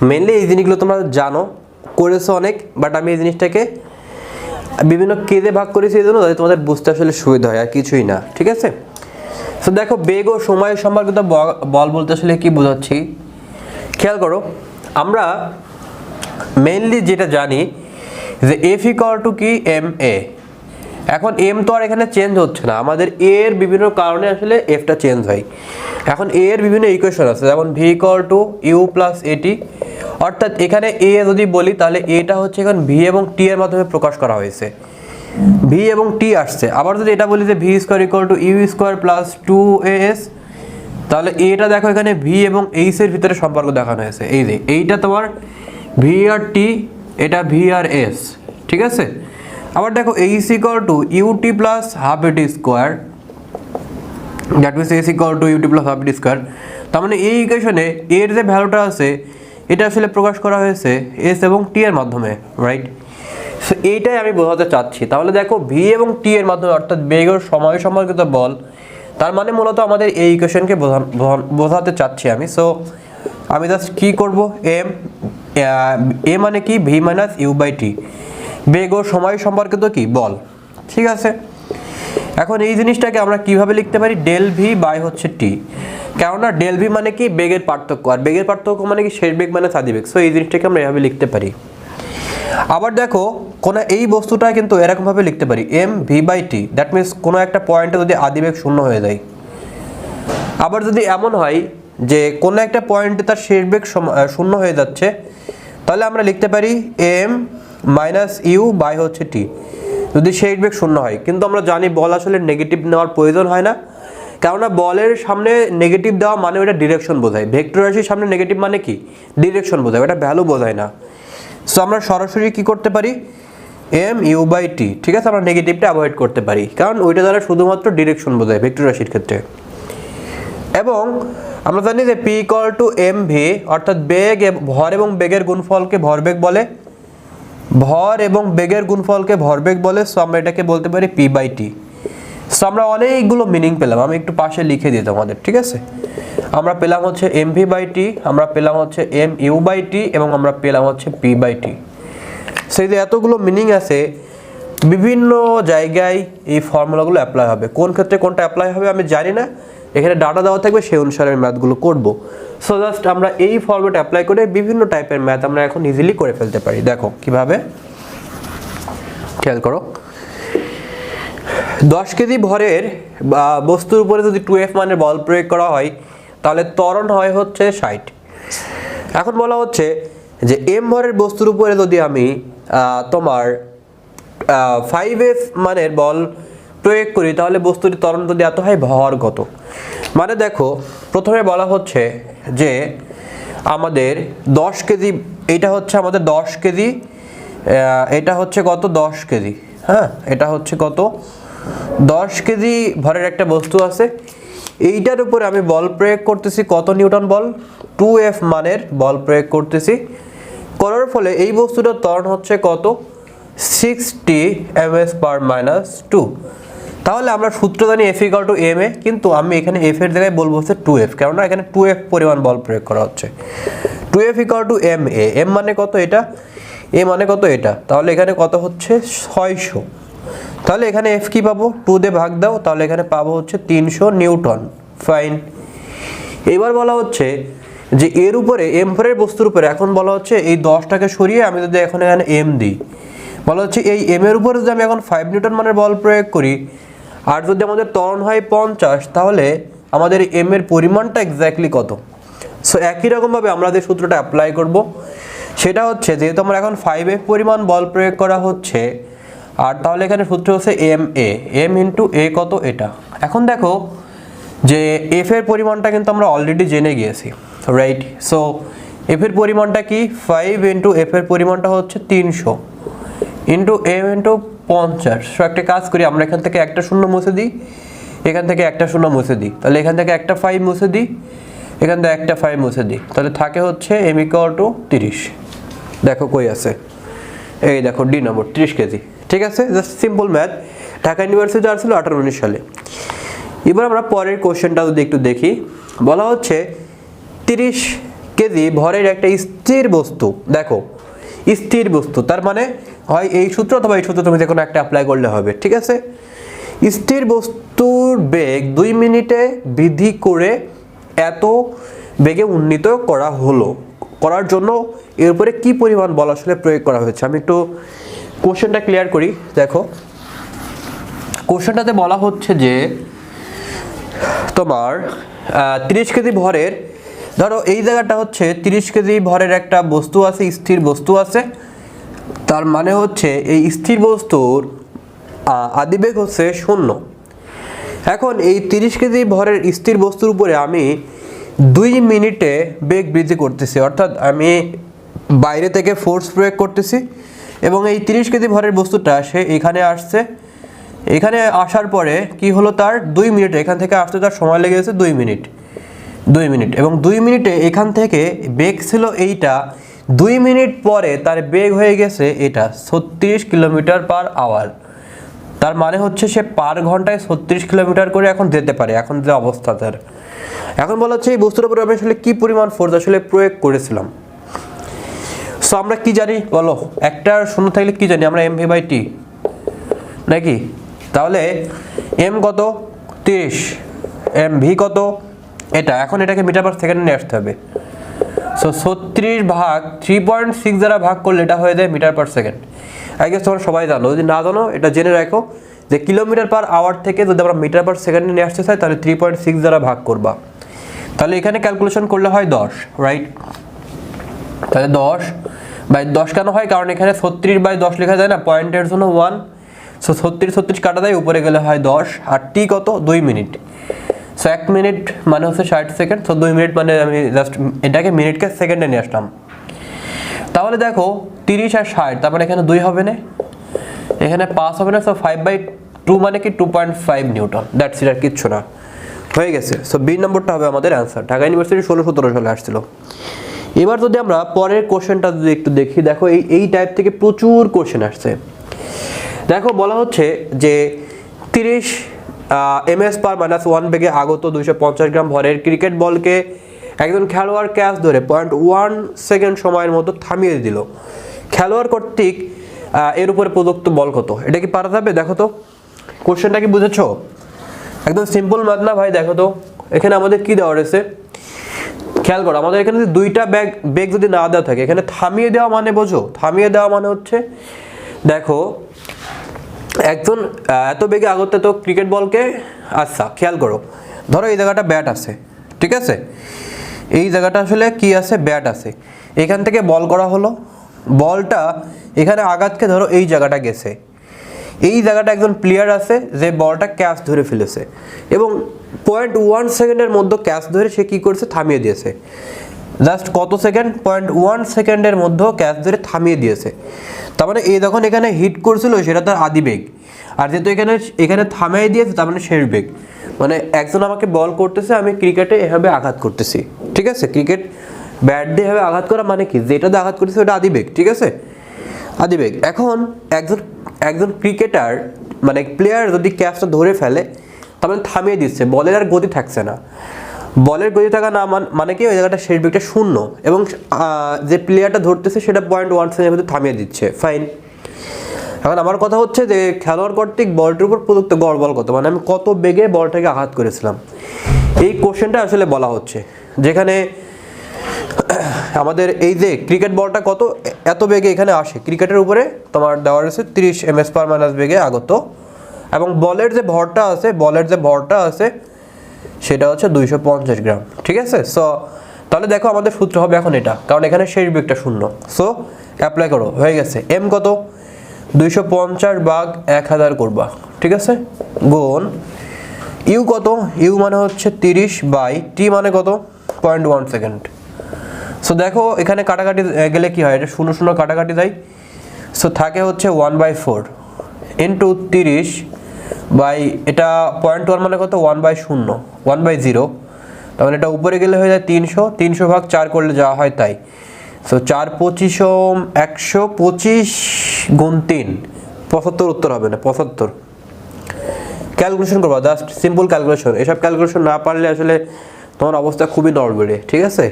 মেনলি এই জিনিসগুলো তোমরা জানো, করেছো অনেক, বাট আমি এই জিনিসটাকে বিভিন্ন কেজে ভাগ করেছি এই জন্য যাতে তোমাদের বুঝতে আসলে সুবিধা হয়, আর কিছুই না। ঠিক আছে, তো দেখো বেগ ও সময় সম্পর্কিত বল বলতে আসলে কি বোঝাচ্ছি খেয়াল করো। আমরা মেইনলি যেটা জানি যে এফ ইকুয়াল টু কি এম এ। এখন এম তো আর এখানে চেঞ্জ হচ্ছে না, আমাদের এ এর বিভিন্ন কারণে আসলে এফটা চেঞ্জ হয়। এখন এ এর বিভিন্ন ইকুয়েশন আছে, যেমন V equal to U plus at. অর্থাৎ এখানে এ যদি বলি তাহলে এটা হচ্ছে এখন ভি এবং টি এর মাধ্যমে প্রকাশ করা হয়েছে, ভি এবং টি আসছে। আবার যদি এটা বলি যে V square equal to U square plus 2as, তাহলে এটা দেখো এখানে ভি এবং এইচ এর ভিতরে সম্পর্ক দেখানো হয়েছে। এই যে এইটা তোমার ভি আর টি, এটা ভি আর এস। ঠিক আছে, আবার দেখো H equal to u t plus half a t square, that means S equal to u t plus half a t square. তার মানে এই ইকুয়েশনে এর যে ভ্যালুটা আছে এটা আসলে প্রকাশ করা হয়েছে এস এবং টি এর মাধ্যমে, রাইট? সো এইটাই আমি বোঝাতে চাচ্ছি। তাহলে দেখো ভি এবং টি এর মাধ্যমে, অর্থাৎ বেগ ও সময় সম্পর্কিত বল, তার মানে মূলত আমাদের এই ইকুয়েশনকে বোঝাতে চাচ্ছি আমি। সো আমি জাস্ট কী করবো, এ মানে কি V minus you by T, বেগ ও সময় সম্পর্কিত কি বল। ঠিক আছে, এখন এই জিনিসটাকে আমরা কিভাবে লিখতে পারি, ডেল ভি বাই হচ্ছে টি। কেননা ডেল ভি মানে কি বেগের পার্থক্য, আর বেগের পার্থক্য মানে কি শেষ বেগ মানে আদি বেগ। সো এই জিনিসটাকে আমরা এভাবে লিখতে পারি। আবার দেখো কোনো এই বস্তুটা কিন্তু এরকমভাবে লিখতে পারি, M V by T, that means কোনো একটা পয়েন্টে যদি আদিবেগ শূন্য হয়ে যায়। আবার যদি এমন হয় যে কোনো একটা পয়েন্টে তার শেষ বেগ শূন্য হয়ে যাচ্ছে, তাহলে আমরা লিখতে পারি এম মাইনাস ইউ বাই হচ্ছে টি, যদি শেষ বেগ শূন্য হয়। কিন্তু আমরা জানি বল আসলে নেগেটিভ নেওয়ার প্রয়োজন হয় না, কেননা বলের সামনে নেগেটিভ দেওয়া মানে ওটা ডিরেকশন বোঝায়। ভেক্টর রাশির সামনে নেগেটিভ মানে কি ডিরেকশন বোঝায়, ওটা ভ্যালু বোঝায় না। সো আমরা সরাসরি কি করতে পারি, এম ইউ বাই টি। ঠিক আছে, আমরা নেগেটিভটা অ্যাভয়েড করতে পারি, কারণ ওইটা দ্বারা শুধুমাত্র ডিরেকশন বোঝায় ভেক্টর রাশির ক্ষেত্রে। এবং আমরা জানি যে P equal to M V, অর্থাৎ বেগ ভর এবং বেগের গুণফলকে ভরবেগ বলে, ভর এবং বেগের গুণফলকে ভরবেগ বলে। সো আমরা এটাকে বলতে পারি পি বাই টি। সো আমরা অনেকগুলো মিনিং পেলাম, আমি একটু পাশে লিখে দিই তোমাদের। ঠিক আছে, আমরা পেলাম হচ্ছে এম ভি বাই টি, আমরা পেলাম হচ্ছে এম ইউ বাই টি, এবং আমরা পেলাম হচ্ছে পি বাই টি। সেই যে এতগুলো মিনিং আছে, বিভিন্ন জায়গায় এই ফর্মুলাগুলো অ্যাপ্লাই হবে। কোন ক্ষেত্রে কোনটা অ্যাপ্লাই হবে আমি জানি না, এখানে ডাটা দেওয়া থাকবে, সেই অনুসারে ম্যাথগুলো করব। সো জাস্ট আমরা এই ফর্মেট অ্যাপ্লাই করে বিভিন্ন টাইপের ম্যাথ আমরা এখন ইজিলি করে ফেলতে পারি। দেখো কিভাবে, খেয়াল করো। 10 কেজি ভরের বস্তুর উপরে যদি 2F মানের বল প্রয়োগ করা হয়, তাহলে ত্বরণ হয় হচ্ছে 60। এখন বলা হচ্ছে যে m ভরের বস্তুর উপরে যদি আমি তোমার 5f মানের বল প্রয়োগ করি তাহলে বস্তুটির ত্বরণ যদি এত হয় ভর কত। মানে দেখো প্রথমে বলা হচ্ছে যে আমাদের 10 কেজি, এটা হচ্ছে আমাদের 10 কেজি, এটা হচ্ছে কত 10 কেজি, হ্যাঁ এটা হচ্ছে কত 10 কেজি ভরের একটা বস্তু আছে। এইটার উপরে আমি বল প্রয়োগ করতেছি কত নিউটন বল, 2f মানের বল প্রয়োগ করতেছি, করার ফলে এই বস্তুটার ত্বরণ হচ্ছে কত 60 ms/-2। তাহলে আমরা সূত্র জানি F = ma, কিন্তু আমি এখানে F এর জায়গায় বলবো হচ্ছে 2f, কেননা এখানে 2f পরিমাণ বল প্রয়োগ করা হচ্ছে। 2f = ma, m মানে কত এটা, a মানে কত এটা, তাহলে এখানে কত হচ্ছে 600। তাহলে এখানে f কি পাবো, 2 দিয়ে ভাগ দাও, তাহলে এখানে পাবো হচ্ছে 300 নিউটন। ফাইন। এবার বলা হচ্ছে যে এর উপরে m ভরের বস্তুর উপরে, এখন বলা হচ্ছে এই 10টাকে সরিয়ে আমি যদি এখন এখানে m দিই, বলা হচ্ছে এই m এর উপরে যদি আমি এখন 5 নিউটন মানের বল প্রয়োগ করি আর যদি আমাদের ত্বরণ হয় 50, তাহলে আমাদের m এর পরিমাণটা এক্স্যাক্টলি কত। সো একই রকমভাবে আমরা যে সূত্রটা অ্যাপ্লাই করব সেটা হচ্ছে, যেহেতু আমরা এখন 5f পরিমাণ বল প্রয়োগ করা হচ্ছে, আর তাহলে এখানে সূত্র হচ্ছে m ইন্টু a কত এটা। এখন দেখো যে f এর পরিমাণটা কিন্তু আমরা অলরেডি জেনে গিয়েছি, রাইট। সো f এর পরিমাণটা কি, 5 ইন্টু f এর পরিমাণটা হচ্ছে 300 ইন্টু m ইন্টু 50। সো একটা কাজ করি, আমরা এখান থেকে একটা শূন্য মুছে দিই, এখান থেকে একটা শূন্য মুছে দিই, তাহলে এখান থেকে একটা 5 মুছে দিই, এখান থেকে একটা 5 মুছে দিই, তাহলে থাকে হচ্ছে m = 30। দেখো কই আছে, এই দেখো ডি নম্বর 30 কেজি। ঠিক আছে, just simple math, Dhaka university আসছিল 18-19 সালে। এবার আমরা পরের কোশ্চেনটা যদি একটু দেখি, বলা হচ্ছে 30 কেজি ভরের একটা স্থির বস্তু, দেখো স্থির বস্তু তার মানে হয় এই সূত্র অথবা এই সূত্র তুমি যে কোনো একটা অ্যাপ্লাই করলে হবে। ঠিক আছে, স্থির বস্তুর বেগ 2 মিনিটে বৃদ্ধি করে এত বেগে উন্নীত করা হলো, করার জন্য এর উপরে কি পরিমাণ বল আসলে প্রয়োগ করা হয়েছে। আমি একটু কোশ্চেনটা ক্লিয়ার করি। দেখো কোশ্চেনটাতে বলা হচ্ছে যে তোমার 30 কেজি ভরের, ধরো এই জায়গাটা হচ্ছে 30 কেজি ভরের একটা বস্তু আছে, স্থির বস্তু আছে, তার মানে হচ্ছে এই স্থির বস্তুর আদিবেগ হচ্ছে 0। এখন এই 30 কেজি ভরের স্থির বস্তুর উপরে আমি 2 মিনিটে বেগ বৃদ্ধি করতেছি, অর্থাৎ আমি বাইরে থেকে ফোর্স প্রয়োগ করতেছি এবং এই 30 কেজি ভরের বস্তুটা সে এখানে আসছে, এখানে আসার পরে কি হলো তার 2 মিনিট, এখান থেকে আসতে তার সময় লেগে গেছে 2 মিনিট এবং 2 মিনিটে এখান থেকে বেগ ছিল এইটা, 2 মিনিট পরে তার বেগ হয়ে গেছে এটা 36 কিলোমিটার/আওয়ার। তার মানে হচ্ছে সে পার ঘন্টায় 36 কিলোমিটার করে এখন যেতে পারে, এখন যে অবস্থা তার। এখন বলা হচ্ছে এই বস্তুর উপরে আমি আসলে কি পরিমাণ ফোর্স আসলে প্রয়োগ করেছিলাম। সো আমরা কি জানি বলো, একটা শূন্য থাকলে কি জানি আমরা mv/t নাকি, তাহলে m কত 30, mv কত এটা, এখন এটাকে মিটার/সেকেন্ডে নিয়ে আসতে হবে। সো 36 ভাগ 3.6 দ্বারা ভাগ করলে এটা হয়ে যায় মিটার/সেকেন্ড। আই গেস তোমরা সবাই জানো, যদি না জানো এটা জেনে রাখো যে কিলোমিটার/আওয়ার থেকে যদি আমরা মিটার/সেকেন্ডে নিয়ে আসতে চাই তাহলে 3.6 দ্বারা ভাগ করবা, তাহলে এখানে ক্যালকুলেশন করলে হয় 10, রাইট। তাহলে 10/10 কেন হয়, কারণ এখানে 36/10 লেখা যায় না, পয়েন্টের জন্য 1। সো 36 কাটা যায়, উপরে গেলে হয় 10, আর টি কত 2 মিনিট। সো 1 মিনিট মানে হচ্ছে 60 সেকেন্ড, সো 2 মিনিট মানে আমি জাস্ট এটাকে মিনিটকে সেকেন্ডে নিয়ে আসলাম। তাহলে দেখো 30 আর 60, তার মানে এখানে 2 হবে না, এখানে 5 হবে না, সো 5/2 মানে কি 2.5 নিউটন। দ্যাটস ইট, আর কিচ্ছু না, হয়ে গেছে। সো বি নম্বরটা হবে আমাদের অ্যান্সার। ঢাকা ইউনিভার্সিটি 16-17 সালে আসছিল। এবার যদি আমরা পরের কোশ্চেনটা যদি একটু দেখি, দেখো এই টাইপ থেকে প্রচুর কোশ্চেন আসছে। দেখো বলা হচ্ছে যে 30 ms/-1 বেগে আগত 250 গ্রাম ভরের ক্রিকেট বলকে একজন খেলোয়াড় ক্যাচ ধরে 0.1 সেকেন্ড সময়ের মতো থামিয়ে দিল, খেলোয়াড় কর্তৃক এর উপরে প্রদত্ত বল কত। এটা কি পারা যাবে? দেখো তো কোশ্চেনটা কি বুঝেছো? একদম সিম্পল ম্যাথ না ভাই। দেখো তো এখানে আমাদের কি দেওয়া রয়েছে, খেয়াল করো, আমাদের এখানে যদি দুইটা বেগ যদি না দেওয়া থাকে, এখানে থামিয়ে দেওয়া মানে বোঝো, থামিয়ে দেওয়া মানে হচ্ছে দেখো একজন এত বেগে আগত তো ক্রিকেট বলকে, আচ্ছা খেয়াল করো, ধরো এই জায়গাটা ব্যাট আছে, ঠিক আছে, এই জায়গাটা আসলে কি আছে, ব্যাট আছে, এখান থেকে বল করা হলো, বলটা এখানে আঘাতকে ধরো এই জায়গাটা গেছে, এই জায়গাটা একজন প্লেয়ার আছে যে বলটা ক্যাচ ধরে ফেলেছে এবং 0.1 সেকেন্ডের মধ্যে ক্যাচ ধরে সে কি করছে, থামিয়ে দিয়েছে। জাস্ট কত সেকেন্ড, 0.1 সেকেন্ডের মধ্যে ক্যাচ ধরে থামিয়ে দিয়েছে। তার মানে এই যখন এখানে হিট করছিল সেটা তার আদি বেগ, আর যেহেতু এখানে থামিয়ে দিয়েছে তার মানে শেষ বেগ। মানে একজন আমাকে বল করতেছে, আমি ক্রিকেটে এভাবে আঘাত করতেছি, ঠিক আছে, ক্রিকেট ব্যাট দিয়ে এভাবে আঘাত করা মানে কি, যেটা দিয়ে আঘাত করতেছে ওটা আদি বেগ, ঠিক আছে, আদি বেগ। এখন একজন ক্রিকেটার মানে প্লেয়ার যদি ক্যাচটা ধরে ফেলে তার মানে থামিয়ে দিচ্ছে, বলের আর গতি থাকছে না, বলের গতি থাকা না মানে কি ওই জায়গাটা শেষ বেগটা শূন্য এবং যে প্লেয়ারটা ধরতেছে সেটা 0.1 সেকেন্ডের মধ্যে থামিয়ে দিচ্ছে, ফাইন। এখন আমার কথা হচ্ছে যে খেলোয়াড় কর্তৃক বলটির উপর প্রদত্ত গড় বল কত, মানে আমি কত বেগে বলটাকে আঘাত করেছিলাম, এই কোশ্চেনটা আসলে বলা হচ্ছে। যেখানে আমাদের এই যে ক্রিকেট বলটা কত এত বেগে এখানে আসে, ক্রিকেটের উপরে তোমার দেওয়া রয়েছে 30 ms/- বেগে আগত, এবং বলের যে ভরটা আছে সেটা হচ্ছে 250 গ্রাম, ঠিক আছে। সো তাহলে দেখো আমাদের সূত্র হবে এখন এটা, কারণ এখানে শেষ বেগটা শূন্য। সো অ্যাপ্লাই করো, হয়ে গেছে। এম কত, 250/1000 করবা, ঠিক আছে, গুণ ইউ কত, ইউ মানে হচ্ছে 30/t মানে কত, 0.1 সেকেন্ড। সো দেখো এখানে কাটাকাটি গেলে কি হয়, এটা 0 0 কাটাকাটি যায়, সো থাকে হচ্ছে 1/4 ইন্টু 30 বাই এটা 0.1 মানে কত, 1/0 1/0, তাহলে এটা উপরে গেলে হয়ে যায় 300/4 করলে যা হয় তাই। সো 4 25 125 গুণ 3 75 উত্তর হবে না, 75। ক্যালকুলেশন করবা, জাস্ট সিম্পল ক্যালকুলেশন, এসব ক্যালকুলেশন না পারলে আসলে তোমার অবস্থা খুবই নড়বড়ে, ঠিক আছে।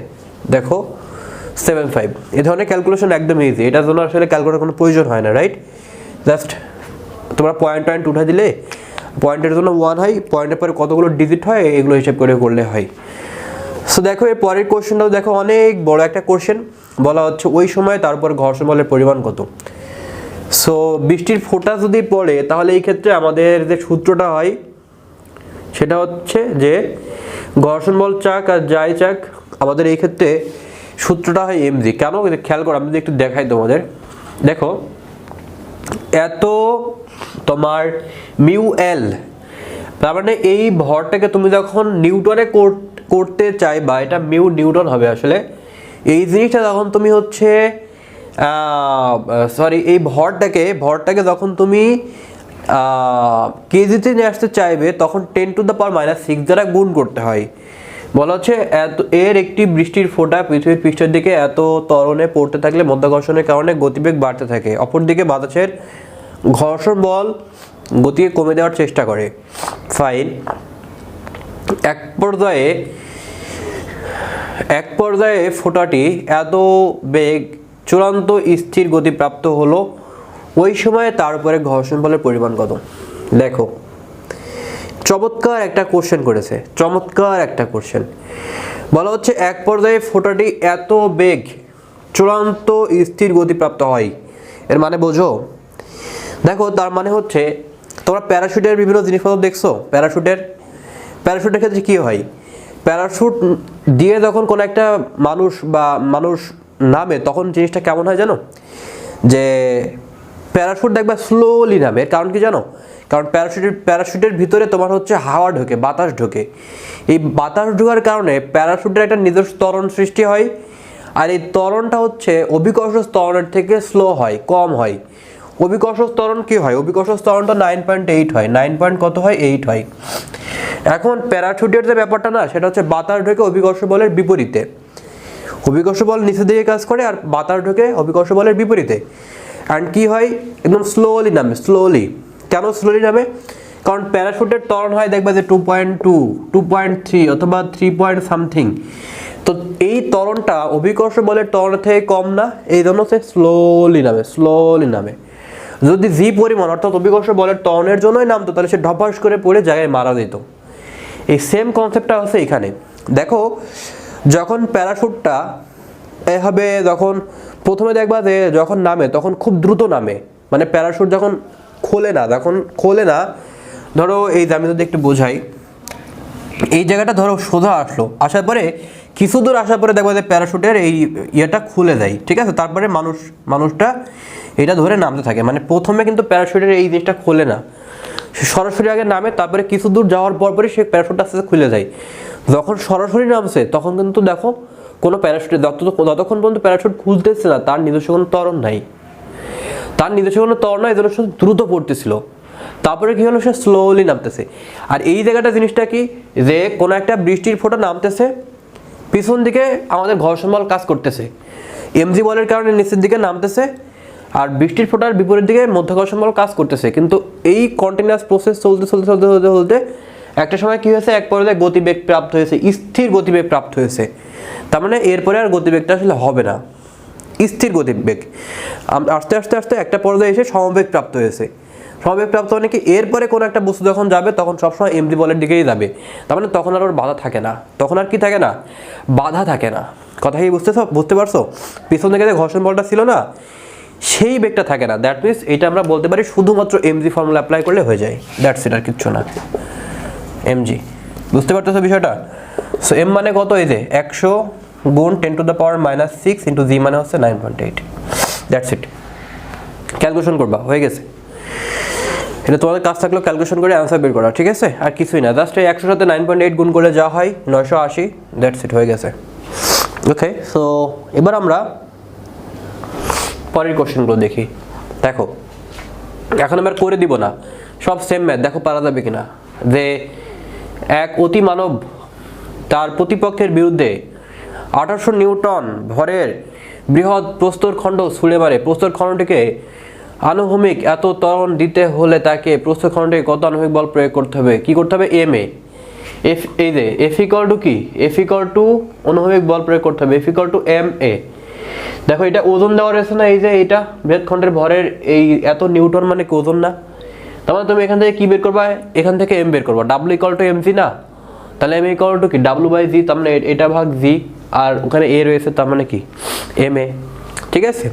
দেখো 75, এই ধরনের ক্যালকুলেশন একদম ইজি, এটার জন্য আসলে ক্যালকুলেটার কোনো প্রয়োজন হয় না, রাইট। জাস্ট তোমরা পয়েন্ট উঠা দিলে পয়েন্টের জন্য 1 হয়, পয়েন্টের পরে কতগুলো ডিজিট হয় এগুলো হিসাব করে করলে হয়। সো দেখো এর পরের কোশ্চেনটাও দেখো, অনেক বড় একটা কোশ্চেন, বলা হচ্ছে ওই সময় তারপর ঘর্ষণ বলের পরিমাণ কত। সো বৃষ্টির ফোঁটা যদি পড়ে তাহলে এই ক্ষেত্রে আমাদের যে সূত্রটা হয় সেটা হচ্ছে যে ঘর্ষণ বল চাক আর যাই চাক, আমাদের এই ক্ষেত্রে সূত্রটা হয় mg। কেন, খেয়াল করো, আমি যদি একটু দেখাই তোমাদের, দেখো এত তোমার মিউ এল, তার মানে এই ভরটাকে তুমি যখন নিউটনে করতে চাইবা, এটা মিউ নিউটন হবে আসলে। এই জিনিসটা যখন তুমি হচ্ছে এই ভরটাকে যখন তুমি কেজিতে নিয়ে আসতে চাইবে তখন 10⁻⁻6 দ্বারা গুণ করতে হয়। বলা হচ্ছে এর একটি বৃষ্টির ফোঁটা পৃথিবীর পৃষ্ঠের দিকে এত ত্বরণে পড়তে থাকলে মধ্যাকর্ষণের কারণে গতিবেগ বাড়তে থাকে, অপরদিকে বাতাসের ঘর্ষণ বল গতিকে কমে দেওয়ার চেষ্টা করে, ফাইন। এক পর্যায়ে ফোঁটাটি এত বেগ চূড়ান্ত স্থির গতি প্রাপ্ত হলো, ওই সময়ে তার উপরে ঘর্ষণ বলের পরিমাণ কত। দেখো চমৎকার একটা কোশ্চেন করেছে, চমৎকার একটা কোশ্চেন। বলা হচ্ছে এক পর্যায়ে ফোঁটাটি এত বেগ চূড়ান্ত স্থির গতি প্রাপ্ত হয়, এর মানে বোঝো। দেখো তার মানে হচ্ছে তোমরা প্যারাশুটের বিভিন্ন জিনিসপত্র দেখছো, প্যারাশুটের ক্ষেত্রে কি হয়, প্যারাশুট দিয়ে যখন কোনো একটা মানুষ নামে তখন জিনিসটা কেমন হয় জানো, যে প্যারাশুট দেখবা স্লোলি নামে। কারণ কি জানো, কারণ প্যারাশুটের ভিতরে তোমার হচ্ছে হাওয়া ঢোকে, বাতাস ঢোকে। এই বাতাস ঢোকার কারণে প্যারাশুটের একটা নিজস্ব ত্বরণ সৃষ্টি হয়, আর এই ত্বরণটা হচ্ছে অভিকর্ষ ত্বরণের থেকে স্লো হয়, কম হয়। অভিকর্ষ ত্বরণ কি হয়, অভিকর্ষ ত্বরণটা 9.8 হয়, 8 হয়। এখন প্যারাশুটের যে ব্যাপারটা না, সেটা হচ্ছে বাতাস ঢোকে অভিকর্ষ বলের বিপরীতে, অভিকর্ষ বল নিচের দিকে কাজ করে আর বাতাস ঢোকে অভিকর্ষ বলের বিপরীতে। অ্যান্ড কি হয়, একদম স্লোলি নামে, স্লোলি। কেন স্লোলি নামে, কারণ প্যারাশুটের ত্বরণ হয় দেখবা যে 2.2, 2.3 অথবা 3 পয়েন্ট সামথিং। তো এই ত্বরণটা অভিকর্ষ বলের ত্বরণের থেকে কম না, এই জন্য সে স্লোলি নামে। যদি জি পরিমাণ অর্থাৎ অভিকর্ষ বলের ত্বরণের জন্যই নামতো তাহলে সে ঢপাস করে পড়ে জায়গায় মারা যেত। এই সেম কনসেপ্টটা আছে এখানে। দেখো যখন প্যারাশুটটা এভাবে যখন প্রথমে দেখবা যে যখন নামে তখন খুব দ্রুত নামে, মানে প্যারাশুট যখন খোলে না, ধরো এই যে আমি যদি একটু বোঝাই, এই জায়গাটা ধরো সোজা আসলো, আসার পরে কিছু দূর আসার পরে দেখবো যে প্যারাশুটের এই ইয়েটা খুলে যায়, ঠিক আছে, তারপরে মানুষটা এটা ধরে নামতে থাকে। মানে প্রথমে কিন্তু প্যারাশুটের এই জিনিসটা খোলে না, সরাসরি আগে নামে, তারপরে কিছু দূর যাওয়ার পরই সে প্যারাশুটটা আস্তে আস্তে খুলে যায়। যখন সরাসরি নামছে তখন কিন্তু দেখো কোনো প্যারাশুটে যতক্ষণ পর্যন্ত প্যারাশুট খুলতেছে না তার নিজস্ব কোনো ত্বরণ নাই, তার নিজস্ব কোনো ত্বরণ নাই, এজন্য সে দ্রুত পড়তেছিল। তারপরে কি হলো, সে স্লোলি নামতেছে। আর এই জায়গাটা জিনিসটা কি, যে কোনো একটা বৃষ্টির ফোঁটা নামতেছে, পিছন দিকে আমাদের ঘর্ষণ বল কাজ করতেছে, এমজি বলের কারণে নিচের দিকে নামতেছে, আর বৃষ্টির ফোঁটার বিপরীত দিকে মধ্যাকর্ষণ বল কাজ করতেছে। কিন্তু এই কন্টিনিউয়াস প্রসেস চলতে একটা সময় কি হয়েছে, এক পর্যায়ে গতিবেগ প্রাপ্ত হয়েছে, স্থির গতিবেগ প্রাপ্ত হয়েছে। তার মানে এরপরে আর গতিবেগটা আসলে হবে না, স্থির গতিবেগ। আস্তে আস্তে আস্তে একটা পর্যায়ে এসে সমবেগ প্রাপ্ত হয়েছে। সমবেগ প্রাপ্ত মানে কি, এরপরে কোনো একটা বস্তু যখন যাবে তখন সবসময় এমজি বলের দিকেই যাবে। তার মানে তখন আর ওর বাধা থাকে না, তখন আর কি থাকে না, বাধা থাকে না। কথা কি বুঝতে পারছো? পিছন দিকে যে ঘর্ষণ বলটা ছিল না, সেই বেগটা থাকে না। দ্যাট মিনস এটা আমরা বলতে পারি শুধুমাত্র এমজি ফর্মুলা অ্যাপ্লাই করলে হয়ে যায়, দ্যাটস ইট, আর কিচ্ছু না। এমজি বুঝতে পারতেছো বিষয়টা? সো এম মানে কত, এই যে 100 গুণ 10⁻⁻6 ইন্টু জি মানে হচ্ছে 9.8, দ্যাটস ইট। ক্যালকুলেশন করবা, হয়ে গেছে। এটা তোমাদের কাজ থাকলো ক্যালকুলেশন করে অ্যান্সার বের করা, ঠিক আছে, আর কিছুই না। জাস্ট এই 100 সাথে 9.8 গুণ করলে যা হয় 980, দ্যাটস ইট, হয়ে গেছে। ওকে, সো এবার আমরা পরের কোশ্চেনগুলো দেখি। দেখো এখন এবার করে দিব না, সব সেম ম্যাথ, দেখো পারা যাবে কিনা। যে এক অতি মানব তার প্রতিপক্ষের বিরুদ্ধে 1800 নিউটন ভরের বৃহৎ প্রস্তরখণ্ড ছুঁড়ে মারে। প্রস্তরখণ্ডটিকে আনুভূমিক এত ত্বরণ দিতে হলে তাকে প্রস্তরখণ্ডটিকে কত আনুভূমিক বল প্রয়োগ করতে হবে? কি করতে হবে? এম এ এফ, এই যে এফ ইকুয়াল টু কি, এফ ইকুয়াল টু অনুভূমিক বল প্রয়োগ করতে হবে, F equal to M A. দেখো এটা ওজন দেওয়া রয়েছে না, এই যে এইটা বৃহৎখণ্ডের ভরের এই এত নিউটন মানে কি ওজন না? তার মানে তুমি এখান থেকে কি বের করবা, এখান থেকে এম বের করবা। W equal to M G না, তাহলে এম ইকুয়াল টু কি ডাব্লিউ বাই জি, তার মানে এটা ভাগ জি, আর ওখানে এ রয়েছে তার মানে কি এম এ, ঠিক আছে,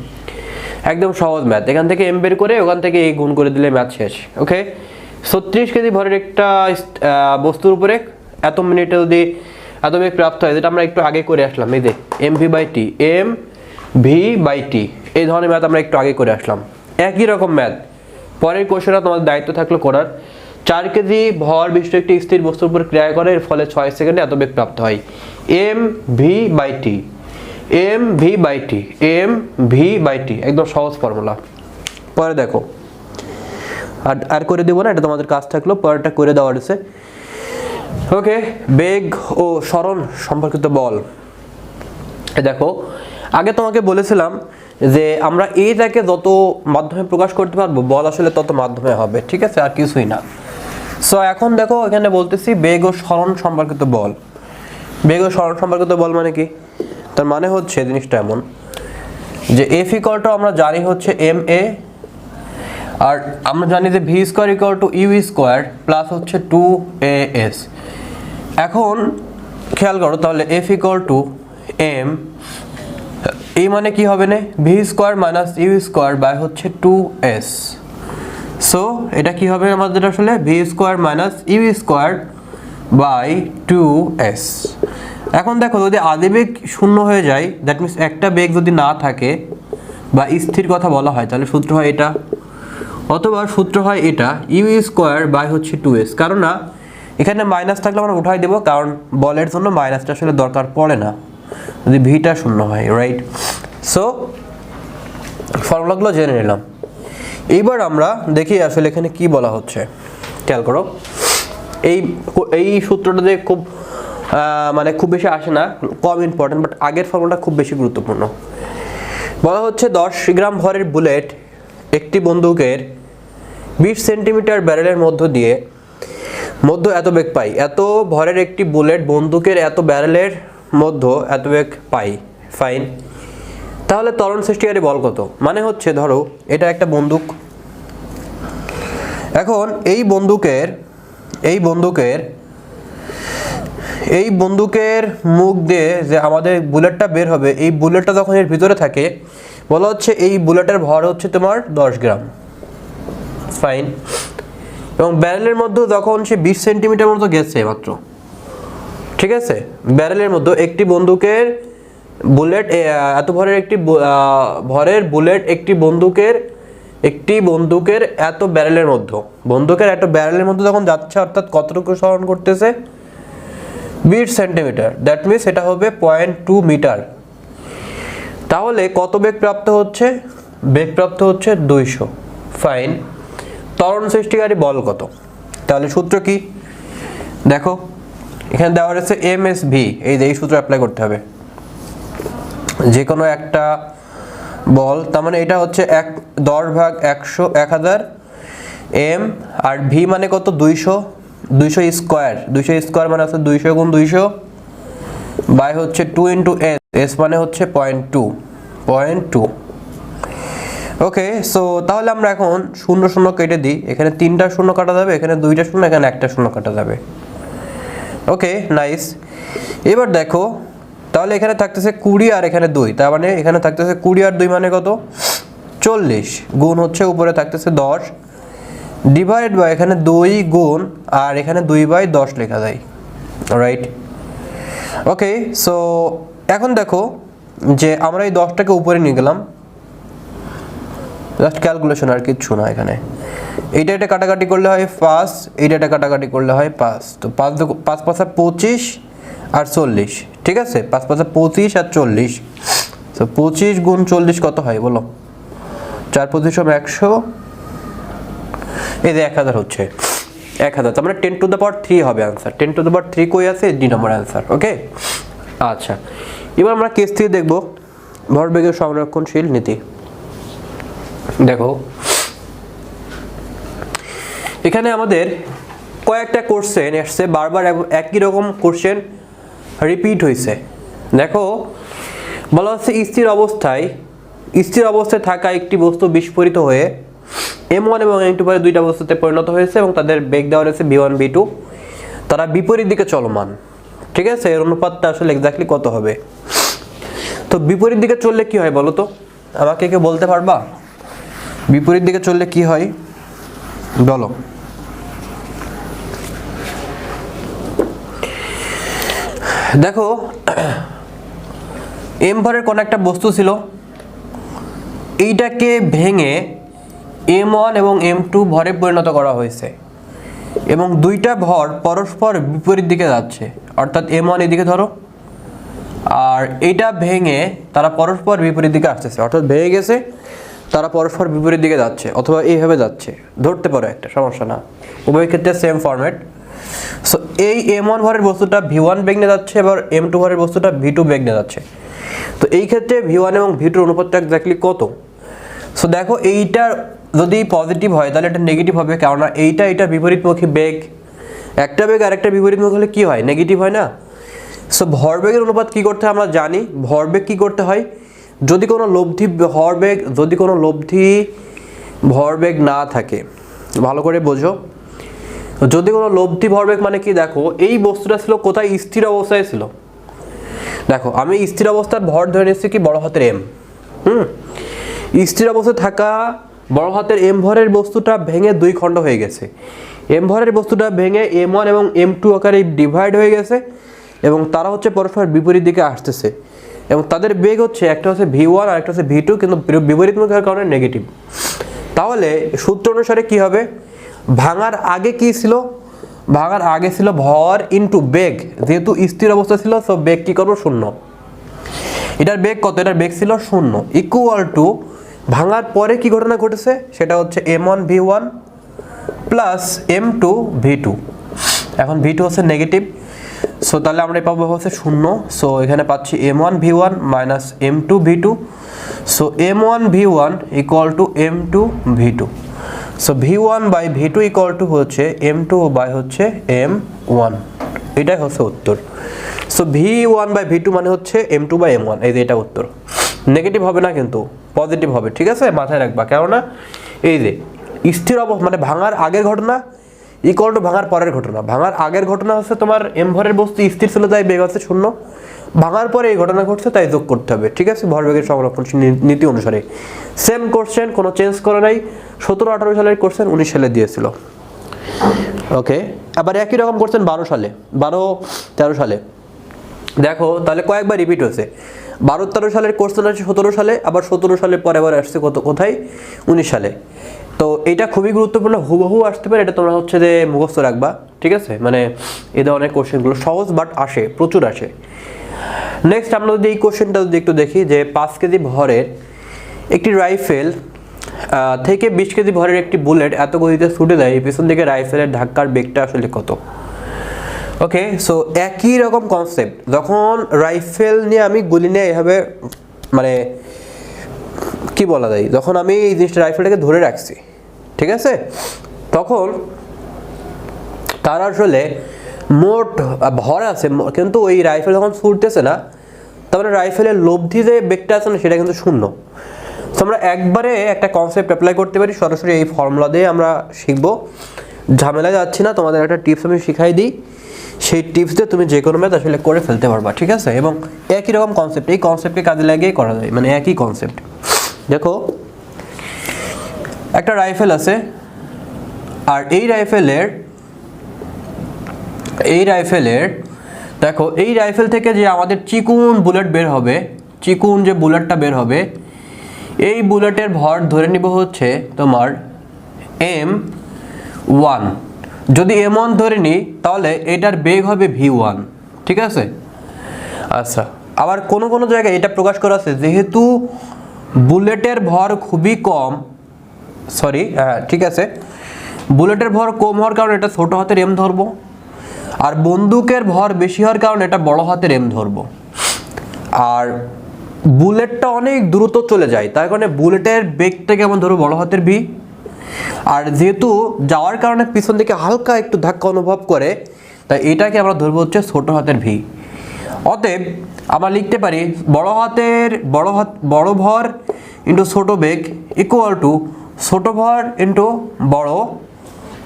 একদম সহজ ম্যাথ। এখান থেকে এম বের করে ওখান থেকে এই গুণ করে দিলে ম্যাথ শেষ। ওকে, 36 কেজি ভরের একটা বস্তুর উপরে এত মিনিটে যদি এত বেগ প্রাপ্ত হয়, যেটা আমরা একটু আগে করে আসলাম, এই যে m V by t, m V by t, এই ধরনের ম্যাথ আমরা একটু আগে করে আসলাম। একই রকম ম্যাথ পরের কোশ্চেনটা তোমাদের দায়িত্ব থাকলো করার। 4 কেজি ভর বিশিষ্ট একটি স্থির বস্তুর উপর ক্রিয়া করে, এর ফলে 6 সেকেন্ডে এত বেগ প্রাপ্ত হয়। M V by t, m V by t, m V by t, একদম সহজ ফর্মুলা। পরে দেখো আর করে দেবো না, এটা তোমাদের কাজ থাকলো, পরেরটা করে দেওয়া রয়েছে। ওকে, বেগ ও সরণ সম্পর্কিত বল। দেখো আগে তোমাকে বলেছিলাম যে আমরা এইটাকে যত মাধ্যমে প্রকাশ করতে পারবো বল আসলে তত মাধ্যমে হবে, ঠিক আছে, আর কিছুই না। সো এখন দেখো এখানে বলতেছি বেগ ও সরণ সম্পর্কিত বল। বেগ ও সরণ সম্পর্কিত বল মানে কি? তার মানে হচ্ছে জিনিসটা এমন যে এফ ইকুয়াল টু আমরা জানি হচ্ছে এম এ, আর আমরা জানি যে V square equal to U square plus হচ্ছে 2as। এখন খেয়াল করো তাহলে এফ ইকুয়াল টু এম, এই মানে কি হবে না, V square minus U square by হচ্ছে 2s। সো এটা কি হবে আমাদের আসলে V square minus U square by 2s। এখন দেখো যদি আদি বেগ শূন্য হয়ে যায়, দ্যাট মিনস একটা বেগ যদি না থাকে বা স্থির কথা বলা হয়, তাহলে সূত্র হয় এটা, অথবা সূত্র হয় এটা ইউ স্কোয়ার বাই হচ্ছে 2s। কারণ না এখানে মাইনাস থাকলে আমরা উঠাই দেবো, কারণ বলের জন্য মাইনাসটা আসলে দরকার পড়ে না যদি ভিটা শূন্য হয়, রাইট। সো ফর্মুলাগুলো জেনে নিলাম। এইবার আমরা দেখি আসলে এখানে কি বলা হচ্ছে। খেয়াল করো এই সূত্রটা যে খুব মানে খুব বেশি আসে না, কম ইম্পর্টেন্ট, বাট আগের ফর্মুলাটা খুব বেশি গুরুত্বপূর্ণ। বলা হচ্ছে 10 গ্রাম ভরের বুলেট একটি বন্দুকের 20 সেন্টিমিটার ব্যারেলের মধ্য এত বেগ পাই। এত ভরের একটি বুলেট বন্দুকের এত ব্যারেলের মধ্য এত বেগ পাই, ফাইন। তাহলে ত্বরণ সৃষ্টিকারী বল কত? মানে হচ্ছে ধরো এটা একটা বন্দুক, এখন এই বন্দুকের মুখ দিয়ে যে আমাদের বুলেটটা বের হবে, এই বুলেটটা যখন এর ভিতরে থাকে, বলা হচ্ছে এই বুলেটের ভর হচ্ছে তোমার 10 গ্রাম, ফাইন। এবং ব্যারেলের মধ্যে যখন সে 20 সেন্টিমিটার মতো গেছে মাত্র, ঠিক আছে, ব্যারেলের মধ্যে একটি বন্দুকের বুলেট এত ভরের ভরের বুলেট একটি বন্দুকের এত ব্যারেলের মধ্যে, যখন যাচ্ছে অর্থাৎ কতটুকু সরণ করতেছে 20 সেন্টিমিটার, দ্যাট মিনস এটা হবে 0.2 মিটার। তাহলে কত বেগ প্রাপ্ত হচ্ছে? বেগ প্রাপ্ত হচ্ছে 200। ফাইন। ত্বরণ সৃষ্টিকারী বল কত? তাহলে সূত্র কি দেখো, এখানে দেওয়া রয়েছে msv, এই সূত্র অ্যাপ্লাই করতে হবে। যে কোনো একটা বল, তার মানে এটা হচ্ছে 10 ভাগ 100 1000 m, আর v মানে কত? 200 স্কয়ার, 200 স্কয়ার মানে আছে 200 গুণ 200 বাই হচ্ছে 2 ইন্টু s মানে হচ্ছে 0.2। ওকে, সো তাহলে আমরা এখন 0 0 কেটে দিই। এখানে 3টা 0 কাটা যাবে, এখানে 2টা 0, এখানে একটা 0 কাটা যাবে। ওকে, নাইস। এবার দেখো, তাহলে এখানে থাকতেছে 20 আর এখানে 2, তার মানে এখানে থাকতেছে 20 আর 2 মানে কত? 40 গুণ হচ্ছে উপরে থাকতেছে 10 ডিভাইড বাই এখানে 2 গুণ আর এখানে 2/10 লেখা যায়। রাইট। ওকে, সো এখন দেখো যে আমরা এই 10টাকে উপরে নিয়ে গেলাম, জাস্ট ক্যালকুলেশন আর কিচ্ছু না। এখানে এটা কাটাকাটি করলে হয় 5, এটা কাটাকাটি করলে হয় 5, তো 5 5 25 আর 40, ঠিক আছে, 5 5 25 আর 40, তো 25 গুণ 40 কত হয় বলো? 4 25 100, এই যে 1000 হচ্ছে 1000, তার মানে 10 টু দ্য পাওয়ার 3 হবে आंसर। 10 টু দ্য পাওয়ার 3 কই আছে? ডি নম্বর आंसर। ওকে, আচ্ছা, এবার আমরা কেস 3 দেখব, ভরবেগের সংরক্ষণশীল নীতি। দেখো, এখানে আমাদের কয়েকটা কোশ্চেন আসছে, বারবার একই রকম কোশ্চেন রিপিট হয়েছে। দেখো, বলা হচ্ছে স্থির অবস্থায় থাকা একটি বস্তু বিস্ফোরিত হয়ে m1 এবং m2 পরে দুইটা বস্তুতে পরিণত হয়েছে এবং তাদের বেগ দেওয়া রয়েছে v1 v2, তারা বিপরীত দিকে চলমান। ঠিক আছে, এর অনুপাতটা আসলে এক্স্যাক্টলি কত হবে? তো বিপরীত দিকে চললে কি হয় বলো তো, আমাকে কেউ বলতে পারবা? বিপরীত দিকে চললে কি হয় বলো? দেখো, m ভরের কোন একটা বস্তু ছিল, এইটাকে ভেঙে m1 এবং m2 ভরে পরিণত করা হয়েছে এবং দুইটা ভর পরস্পর বিপরীত দিকে যাচ্ছে, অর্থাৎ m1 এদিকে ধরো আর এইটা ভেঙে তারা পরস্পর বিপরীত দিকে আসতেছে, অর্থাৎ ভেঙে গেছে, তারা পরস্পর বিপরীত দিকে যাচ্ছে অথবা এইভাবে যাচ্ছে, ধরতে পারো, একটা সমস্যা না, উভয় ক্ষেত্রে সেম ফরম্যাট। সো এই m1 ভরের বস্তুটা v1 বেগ নিয়ে যাচ্ছে, এবার m2 ভরের বস্তুটা v2 বেগ নিয়ে যাচ্ছে। তো এই ক্ষেত্রে v1 এবং v2 এর অনুপাতটা এক্স্যাক্টলি কত? সো দেখো, এইটা যদি পজিটিভ হয় তাহলে এটা নেগেটিভ হবে, কারণ এইটা বিপরীতমুখী বেগ, একটা বেগ আরেকটা বিপরীতমুখী হলে কি হয়? নেগেটিভ হয় না? সো ভরবেগের অনুপাত কি করতে হয় আমরা জানি। ভরবেগ কি করতে হয়? যদি কোনো লব্ধি ভরবেগ না থাকে, ভালো করে বোঝো, যদি কোনো লব্ধি ভরবেগ মানে কি, দেখো এই বস্তুটা ছিল কোথায়? স্থির অবস্থায় ছিল। দেখো, আমি স্থির অবস্থার ভর ধরে নিচ্ছি কি? বড় হাতের m। স্থির অবস্থায় থাকা বড় হাতের m ভরের বস্তুটা ভেঙে দুই খণ্ড হয়ে গেছে, m ভরের বস্তুটা ভেঙে m1 এবং m2 আকারে ডিভাইড হয়ে গেছে এবং তারা হচ্ছে পরস্পর বিপরীত দিকে আসতেছে এবং তাদের বেগ হচ্ছে, একটা হচ্ছে v1 আর একটা হচ্ছে v2, কিন্তু বিপরীতমুখী হওয়ার কারণে নেগেটিভ। তাহলে সূত্র অনুসারে কি হবে? ভাঙার আগে কি ছিল? ভাঙার আগে ছিল ভর ইনটু বেগ, যেহেতু স্থির অবস্থা ছিল, সো বেগ কি করবো? 0। এটার বেগ কত? এটার বেগ ছিল 0, ইকুয়াল টু ভাঙার পরে কি ঘটনা ঘটেছে সেটা হচ্ছে m1 v1 plus m2 v2। এখন v2 হচ্ছে নেগেটিভ, সো তাহলে আমরা পাবো হচ্ছে 0। সো এখানে পাচ্ছি m1 v1 minus m2 v2, so m1 v1 equal to m2 v2। So v1 by v2 equal to হচ্ছে m2 বাই হচ্ছে m1, এটাই হচ্ছে উত্তর। সো v1 বাই v2 মানে হচ্ছে m2 বাই m1, এই যে এটা উত্তর। নেগেটিভ হবে না কিন্তু পজিটিভ হবে, ঠিক আছে, মাথায় রাখবা। কেননা এই যে স্থির অবস্থা মানে ভাঙার আগের ঘটনা ইকুয়াল টু ভাঙার পরের ঘটনা। ভাঙার আগের ঘটনা হচ্ছে তোমার m ভরের বস্তু স্থির ছিল তাই বেগ হচ্ছে 0, ভাঙার পরে এই ঘটনা ঘটছে তাই যোগ করতে হবে, ঠিক আছে, ভরবেগের সংরক্ষণশীল নীতি অনুসারে। সেম কোশ্চেন, কোনো চেঞ্জ করে নাই। 17-18 সালের কোশ্চেন 19 সালে দিয়েছিল। ওকে, আবার একই রকম কোশ্চেন 12 সালে, 12-13 সালে। দেখো তাহলে কয়েকবার রিপিট হয়েছে। 12-13 সালের কোশ্চেন আসছে 17 সালে, আবার 17 সালে পরে আবার আসছে কোথায় 19 সালে। তো এটা খুবই গুরুত্বপূর্ণ, হুবহু আসতে পারে, এটা তোমরা হচ্ছে যে মুখস্থ রাখবা, ঠিক আছে? মানে এই ধরনের কোশ্চেনগুলো সহজ বাট আসে, প্রচুর আসে। নেক্সট আমরা যদি এই কোশ্চেনটা যদি একটু দেখি যে 5 কেজি ভরের একটি রাইফেল থেকে 20 কেজি ভরের একটি বুলেট এত গতিতে ছুটে দেয়, পেছন দিকে রাইফেলের ধাক্কার বেগটা আসলে কত? ওকে, সো একই রকম কনসেপ্ট, যখন রাইফেল নিয়ে আমি গুলি নিয়ে এভাবে মানে কি বলা যায়, যখন আমি এই জিনিসটা রাইফেলটাকে ধরে রাখছি, ঠিক আছে, তখন তার আসলে মোট ভর আছে, কিন্তু ওই রাইফেল যখন ছুটতেছে না, তার মানে রাইফেলের লব্ধি যে বেগটা আছে না সেটা কিন্তু শূন্য। তো আমরা একবারে একটা কনসেপ্ট অ্যাপ্লাই করতে পারি, সরাসরি এই ফর্মুলা দিয়ে আমরা শিখবো, ঝামেলায় যাচ্ছি না, তোমাদের একটা টিপস আমি শিখাই দিই, সেই টিপস দিয়ে তুমি যে কোনো ম্যাথ আসলে করে ফেলতে পারবা, ঠিক আছে? এবং একই রকম কনসেপ্ট, এই কনসেপ্টকে কাজে লাগিয়ে করা যায়, মানে একই কনসেপ্ট। দেখো একটা রাইফেল আছে, আর এই রাইফেলের দেখো এই রাইফেল থেকে যে আমাদের চিকুন বুলেট বের হবে, চিকুন যে বুলেটটা বের হবে, এই বুলেটের ভর ধরে নিব হচ্ছে তোমার m1। যদি m1 ধরে নিই তাহলে এটার বেগ হবে v1, ঠিক আছে? আচ্ছা, আবার কোনো জায়গায় এটা প্রকাশ করা আছে, যেহেতু বুলেটের ভর খুবই কম, সরি হ্যাঁ ঠিক আছে, বুলেটের ভর কম হওয়ার কারণে এটা ছোট হাতের m ধরবো, আর বন্দুকের ভর বেশি হওয়ার কারণে এটা বড় হাতের m ধরবো। আর বুলেটটা অনেক দ্রুত চলে যায়, তার কারণে বুলেটের বেগটাকে আমরা ধরবো বড় হাতের v, আর যেহেতু যাওয়ার কারণে পিছন দিকে হালকা একটু ধাক্কা অনুভব করে, তাই এটাকে আমরা ধরবো হচ্ছে ছোট হাতের v। অতএব আমরা লিখতে পারি বড় ভর ইন্টু ছোট বেগ ইকুয়াল টু ছোট ভর ইন্টু বড়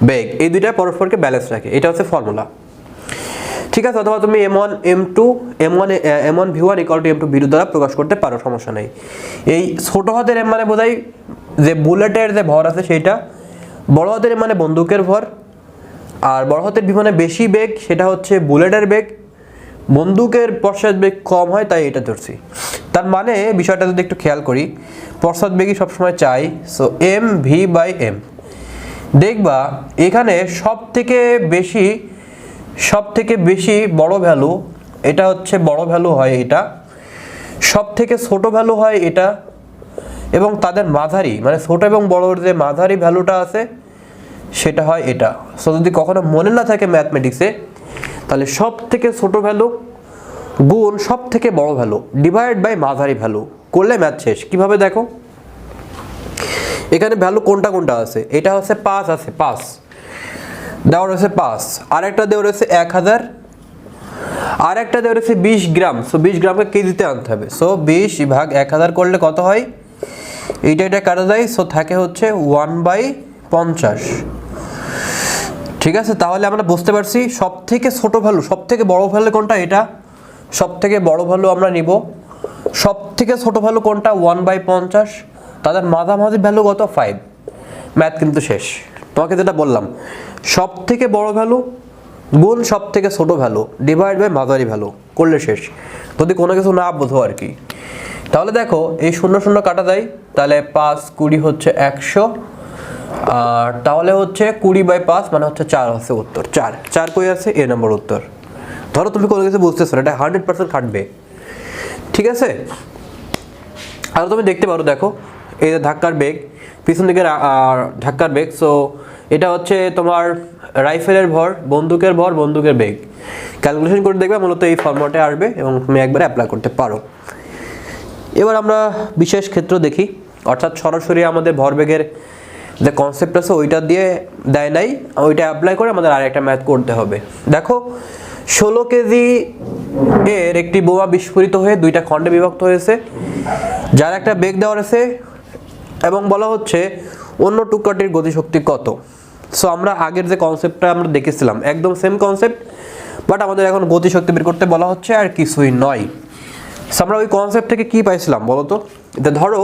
বেগ, এই দুইটা পরস্পরকে ব্যালেন্স রাখে, এটা হচ্ছে ফর্মুলা, ঠিক আছে? অথবা তুমি m1 v1 equal to m2 v2 দ্বারা প্রকাশ করতে পারো, সমস্যা নেই। এই ছোট হাতের m মানে বোঝাই যে বুলেটের যে ভর আছে সেইটা, বড় হাতের m মানে বন্দুকের ভর, আর বড় হাতের v মানে বেশি বেগ, সেটা হচ্ছে বুলেটের বেগ, বন্দুকের পশ্চাৎ বেগ কম হয় তাই এটা ধরছি। তার মানে বিষয়টা যদি একটু খেয়াল করি, পশ্চাৎ বেগই সবসময় চাই, সো m/m। দেখবা এখানে সব থেকে বেশি বড় ভ্যালু এটা হচ্ছে, বড় ভ্যালু হয় এটা, সব থেকে ছোট ভ্যালু হয় এটা, এবং তাদের মাঝারি মানে ছোট এবং বড়র যে মাঝারি ভ্যালুটা আছে সেটা হয় এটা। সো যদি কখনো মনে না থাকে ম্যাথমেটিক্সে, তাহলে সব থেকে ছোট ভ্যালু গুণ সব থেকে বড় ভ্যালু ডিভাইড বাই মাঝারি ভ্যালু করলে ম্যাথ শেষ। কিভাবে দেখো, এখানে ভ্যালু কোনটা আছে, এটা হচ্ছে 5 আছে, 5 দেওয়া রয়েছে 5, আরেকটা দেওয়া রয়েছে 1000, আরেকটা দেওয়া রয়েছে 20 গ্রাম। সো 20 গ্রামকে কেজিতে আনতে হবে, সো 20 ভাগ 1000 করলে কত হয়, এটা কাটা যায়, সো থাকে হচ্ছে 1/50, ঠিক আছে? তাহলে আমরা বুঝতে পারছি সব থেকে ছোট ভ্যালু সব থেকে বড় ভ্যালু কোনটা, এটা সব থেকে বড় ভ্যালু আমরা নিব, সব থেকে ছোট ভ্যালু কোনটা 1/50, তাদের মাঝামাঝি ভ্যালু কত 5, ম্যাথ কিন্তু শেষ। তোমাকে যেটা বললাম, সব থেকে বড় ভ্যালু গুণ সব থেকে ছোট ভ্যালু ডিভাইড বাই মাঝারি ভ্যালু করলে শেষ, যদি কোনো কিছু না বোঝো আর কি। তাহলে দেখো এই 0 কাটা যায়, তাহলে 5 20 হচ্ছে 100, আর তাহলে হচ্ছে 20/5 মানে হচ্ছে 4 হচ্ছে উত্তর। 4 কই আছে, এ নম্বর উত্তর। ধরো তুমি কোনো কিছু বুঝতেছো না, এটা 100% খাটবে, ঠিক আছে? আর তুমি দেখতে পারো, দেখো এই যে ধাক্কার বেগ, পিছন দিকে ধাক্কার বেগ, সো এটা হচ্ছে তোমার রাইফেলের ভর, বন্দুকের ভর, বন্দুকের বেগ। ক্যালকুলেশন করে দেখবে মূলত এই ফর্মুলাটা আসবে এবং তুমি একবারে অ্যাপ্লাই করতে পারো। এবার আমরা বিশেষ ক্ষেত্র দেখি, অর্থাৎ সরাসরি আমাদের ভরবেগের যে কনসেপ্ট আছে ওইটা দিয়ে দেয় নাই, ওইটা অ্যাপ্লাই করে আমাদের আরেকটা ম্যাথ করতে হবে। দেখো 16 কেজি এর একটি বোমা বিস্ফোরিত হয়ে 2টা খণ্ডে বিভক্ত হয়েছে, যার একটা বেগ দেওয়া আছে এবং বলা হচ্ছে অন্য টুকরাটির গতিশক্তি কত। সো আমরা আগের যে কনসেপ্টটা আমরা দেখেছিলাম একদম সেম কনসেপ্ট, বাট আমাদের এখন গতিশক্তি বের করতে বলা হচ্ছে, আর কিছুই নয়। সো আমরা ওই কনসেপ্ট থেকে কি পাইছিলাম বলো তো, এটা ধরো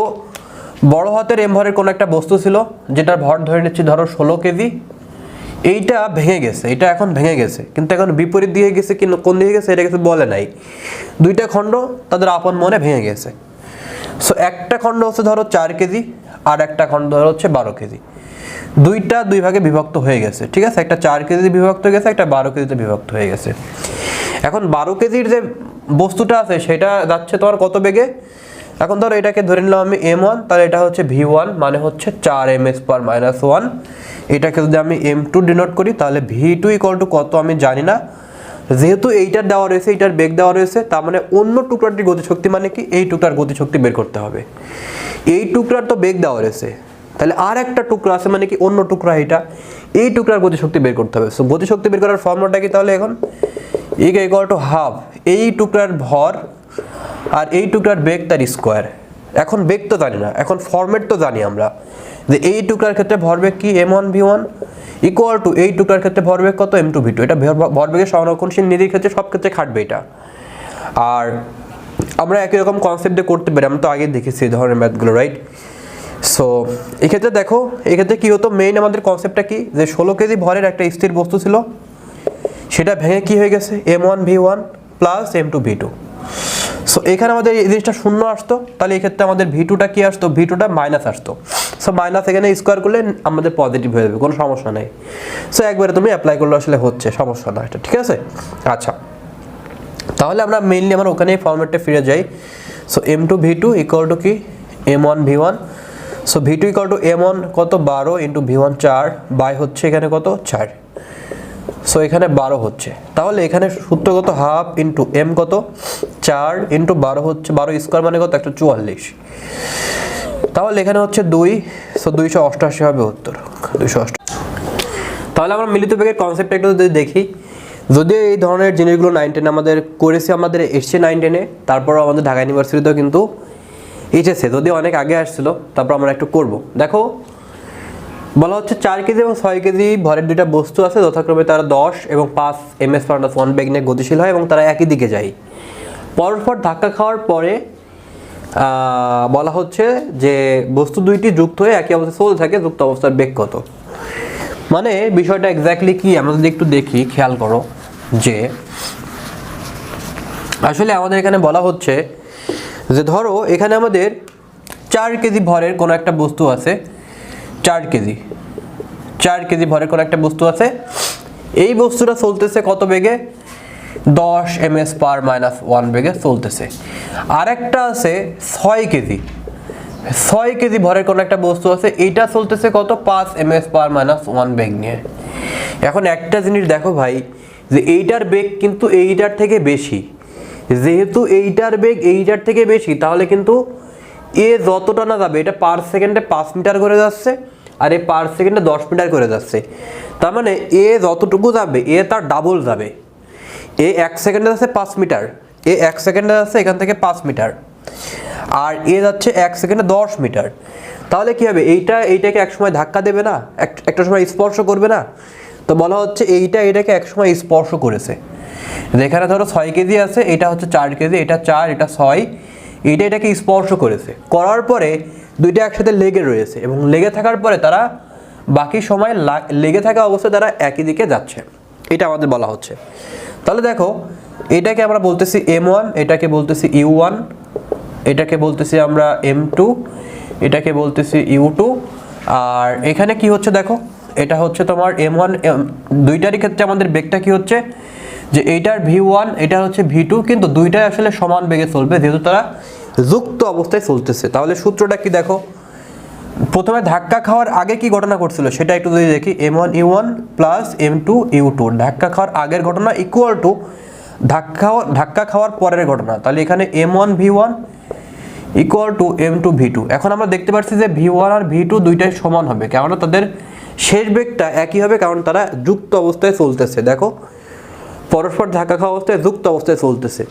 বড় হাতের m ভরের কোনো একটা বস্তু ছিল, যেটার ভর ধরে নিচ্ছি ধরো 16 কেজি, এইটা ভেঙে গেছে, এটা এখন ভেঙে গেছে, কিন্তু এখন বিপরীত দিয়ে গেছে কি কোন দিকে গেছে এটা কিছু বলে নাই। দুইটা খণ্ড তাদের আপন মনে ভেঙে গেছে। সো একটা খণ্ড হচ্ছে ধরো 4 কেজি, আর একটা খণ্ড ধরো হচ্ছে 12 কেজি। দুইটা দুই ভাগে বিভক্ত হয়ে গেছে, ঠিক আছে? একটা 4 কেজিতে বিভক্ত হয়ে গেছে, একটা 12 কেজিতে বিভক্ত হয়ে গেছে। এখন 12 কেজির যে বস্তুটা আছে সেটা যাচ্ছে তোমার কত বেগে? এখন ধরো এটাকে ধরে নিলাম আমি m1, তাহলে এটা হচ্ছে v1 মানে হচ্ছে 4 ms/-1। এটাকে যদি আমি m2 ডিনোট করি তাহলে v2 কত আমি জানি না, যেহেতু এইটার দেওয়া রয়েছে, এইটার বেগ দেওয়া রয়েছে, তার মানে অন্য টুকরাটির গতিশক্তি মানে কি এই টুকরার গতিশক্তি বের করতে হবে। এই টুকরার তো বেগ দেওয়া রয়েছে, তাহলে আর একটা টুকরা আছে মানে কি অন্য টুকরা, এটা এই টুকরার গতিশক্তি বের করতে হবে। সো গতিশক্তি বের করার ফর্মুলাটা কি তাহলে এখন E=12 এই টুকরার ভর আর এই টুকরার বেগ তার স্কোয়ার। এখন বেগ তো জানি না, এখন ফরম্যাট তো জানি আমরা যে এই টুকরার ক্ষেত্রে ভরবেগ কি m1 v1 ইকুয়াল টু এই টুকরার ক্ষেত্রে ভরবেগ কত m2 v2। এটা ভরবেগের সংরক্ষণশীল নীতির ক্ষেত্রে সব ক্ষেত্রে খাটবে এটা। আর আমরা একই রকম কনসেপ্ট দিয়ে করতে পারি, আমরা তো আগে দেখেছি এই ধরনের ম্যাথগুলো, রাইট? সো এক্ষেত্রে দেখো, এক্ষেত্রে কি হতো, মেইন আমাদের কনসেপ্টটা কি, যে 16 কেজি ভরের একটা স্থির বস্তু ছিল, সেটা ভেঙে কি হয়ে গেছে m1 v1 plus m2 v2। So এখানে আমাদের এই জিনিসটা শূন্য আসতো, তাহলে এই ক্ষেত্রে আমাদের v2টা কি আসতো, v2টা মাইনাস আসতো। সো মাইনাস এখানে স্কোয়ার করলে আমাদের পজিটিভ হয়ে যাবে, কোনো সমস্যা নেই। সো একবারে তুমি অ্যাপ্লাই করলে আসলে হচ্ছে, সমস্যা না এটা, ঠিক আছে? আচ্ছা, তাহলে আমরা মেইনলি আমরা ওখানেই ফরম্যাটে ফিরে যাই। So m2 v2 equal to কি m1 v1। So v2 equal two m1 কত 12 ইন্টু v1 4 বাই হচ্ছে এখানে কত 4। সো এখানে 12 হচ্ছে, তাহলে এখানে সূত্র কত হাফ ইন্টু m কত 4 ইন্টু 12 হচ্ছে 12 স্কোয়ার মানে কত 144। তাহলে এখানে হচ্ছে 2, সো 288 হবে উত্তর, 288। তাহলে আমরা মিলিত বেগের কনসেপ্টটা একটু যদি দেখি, যদিও এই ধরনের জিনিসগুলো 9 10 আমাদের করেছি, আমাদের এসছে 9 10-এ, তারপরও আমাদের ঢাকা ইউনিভার্সিটিতেও কিন্তু এসেছে, যদিও অনেক আগে আসছিল, তারপর আমরা একটু করব। দেখো বলা হচ্ছে 4 কেজি এবং 6 কেজি ভরের দুইটা বস্তু আছে, যথাক্রমে তারা 10 এবং 5 ms/-1 বেগ নিয়ে গতিশীল হয় এবং তারা একই দিকে যায়। পরস্পর ধাক্কা খাওয়ার পরে বলা হচ্ছে যে বস্তু দুইটি যুক্ত হয়ে একই অবস্থায় চলতে থাকে, যুক্ত অবস্থার বেগ কত। মানে বিষয়টা এক্স্যাক্টলি কি আমরা যদি একটু দেখি, খেয়াল করো যে আসলে আমাদের এখানে বলা হচ্ছে যে ধরো এখানে আমাদের 4 কেজি ভরের কোনো একটা বস্তু আছে, 4 কেজি ভরের কোনো একটা বস্তু আছে, এই বস্তুটা চলতেছে কত বেগে 10 ms/-1 বেগে চলতেছে। আর একটা আছে 6 কেজি ভরের কোনো একটা বস্তু আছে, এইটা চলতেছে কত 5 ms/-1 বেগ নিয়ে। এখন একটা জিনিস দেখো ভাই, যে এইটার বেগ কিন্তু এইটার থেকে বেশি, যেহেতু এইটার বেগ এইটার থেকে বেশি, তাহলে কিন্তু এ যতটা না যাবে, এটা পার সেকেন্ডে 5 মিটার করে যাচ্ছে, আর এ পার সেকেন্ডে 10 মিটার করে যাচ্ছে। তার মানে এ যতটুকু যাবে এ তার ডাবল যাবে। এ 1 সেকেন্ডে যাচ্ছে 5 মিটার, এ 1 সেকেন্ডে যাচ্ছে এখান থেকে 5 মিটার, আর এ যাচ্ছে 1 সেকেন্ডে 10 মিটার। তাহলে কি হবে, এইটাকে একসময় ধাক্কা দেবে না, একটা সময় স্পর্শ করবে না? তো বলা হচ্ছে এটাকে একসময় স্পর্শ করেছে। যেখানে ধরো 6 কেজি আছে, এটা হচ্ছে 4 কেজি, এটা 4 এটা 6, এটাকে স্পর্শ করেছে, করার পরে দুইটা একসাথে লেগে রয়েছে, এবং লেগে থাকার পরে তারা বাকি সময় লেগে থাকা অবস্থায় তারা একই দিকে যাচ্ছে, এটা আমাদের বলা হচ্ছে। তাহলে দেখো এটাকে আমরা বলতেছি m1, এটাকে বলতেছি u1, এটাকে বলতেছি আমরা m2, এটাকে বলতেছি u2। আর এখানে কি হচ্ছে দেখো, এটা হচ্ছে তোমার m1, দুইটারই ক্ষেত্রে আমাদের বেগটা কি হচ্ছে, যে এইটার v1 এটা হচ্ছে v2, কিন্তু দুইটাই আসলে সমান বেগে চলবে যেহেতু তারা যুক্ত অবস্থায় চলতেছে। তাহলে সূত্রটা কি দেখো, প্রথমে ধাক্কা খাওয়ার আগে কি ঘটনা ঘটছিল সেটা একটু যদি দেখি, m1 u1 plus m2 u2, ধাক্কা খাওয়ার আগের ঘটনা ইকুয়াল টু ধাক্কা খাওয়ার পরের ঘটনা। তাহলে এখানে m1 v1 equal to m2 v2। এখন আমরা দেখতে পাচ্ছি যে v1 আর v2 দুইটাই সমান হবে, কেননা তাদের শেষ বেগটা একই হবে, কারণ তারা যুক্ত অবস্থায় চলতেছে। দেখো পরস্পর ধাক্কা খাওয়া অবস্থায় যুক্ত অবস্থায় চলতেছে,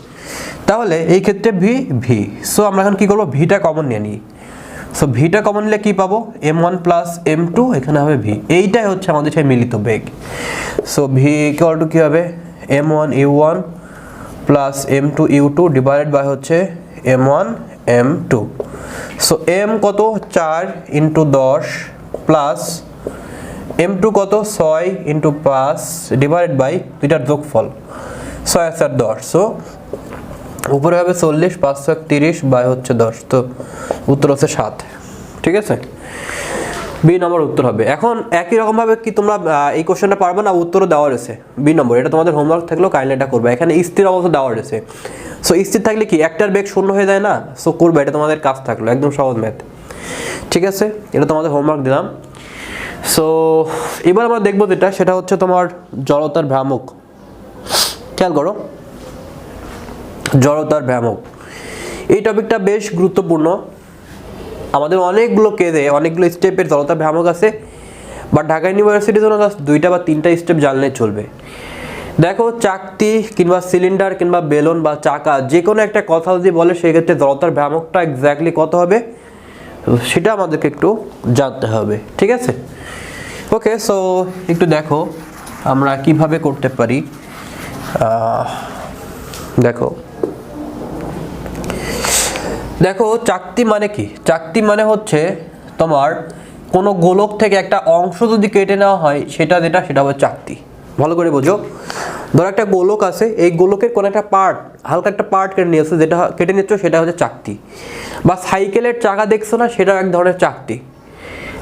তাহলে এই ক্ষেত্রে v। সো আমরা এখন কি করবো, ভিটা কমন নিয়ে নিই। সো ভিটা কমন নিলে কি পাবো, m1 প্লাস m2, এখানে হবে v। এইটাই হচ্ছে আমাদের সেই মিলিত বেগ। সো v ইকুয়াল টু কি হবে, m1 u1 plus m2 u2 divided by হচ্ছে m1 m2। সো m কত 4 ইন্টু 10 প্লাস m2 কত 6 × 5 ডিভাইডেড বাই দুইটার যোগফল 6 আর 10, সো উপরে হবে 40, 5 30 বাই হচ্ছে 10, তো উত্তর হচ্ছে 7। ঠিক আছে, বি নম্বর উত্তর হবে। এখন একই রকম ভাবে কি তোমরা এই কোশ্চেনটা পারবে না, উত্তরও দেওয়া রয়েছে বি নম্বর, এটা তোমাদের হোমওয়ার্ক থাকলেও কাইন্ডলি এটা করবে। এখানে স্থির অবস্থা দেওয়া রয়েছে, সো স্থির থাকলে কি একটার বেগ শূন্য হয়ে যায় না, সো করবে, এটা তোমাদের কাজ থাকলো, একদম সহজ ম্যাথ। ঠিক আছে, এটা তোমাদের হোমওয়ার্ক দিলাম। সো এবার আমরা দেখবো যেটা, সেটা হচ্ছে তোমার জড়তার ভ্রামক। খেয়াল করো, জড়তার ভ্রামক এই টপিকটা বেশ গুরুত্বপূর্ণ। আমাদের অনেকগুলো কেসে অনেকগুলো স্টেপের জড়তার ভ্রামক আছে, বাট ঢাকা ইউনিভার্সিটির জন্য জাস্ট 2টা বা 3টা স্টেপ জানলে চলবে। দেখো, চাকতি কিংবা সিলিন্ডার কিংবা বেলুন বা চাকা যে কোনো একটা কথা যদি বলে, সেক্ষেত্রে জড়তার ভ্রামকটা এক্স্যাক্টলি কত হবে সেটা আমাদেরকে একটু জানতে হবে। ঠিক আছে, ওকে। সো একটু দেখো আমরা কিভাবে করতে পারি। দেখো দেখো চাকতি মানে কি? চাকতি মানে হচ্ছে তোমার কোনো গোলক থেকে একটা অংশ যদি কেটে নেওয়া হয়, সেটা হবে চাকতি। ভালো করে বোঝো, ধরো একটা গোলক আছে, এই গোলকের কোনো একটা পার্ট, হালকা একটা পার্ট কেটে নিয়েছে, যেটা কেটে নিচ্ছ সেটা হচ্ছে চাকতি। বা সাইকেলের চাকা দেখছো না, সেটাও এক ধরনের চাকতি।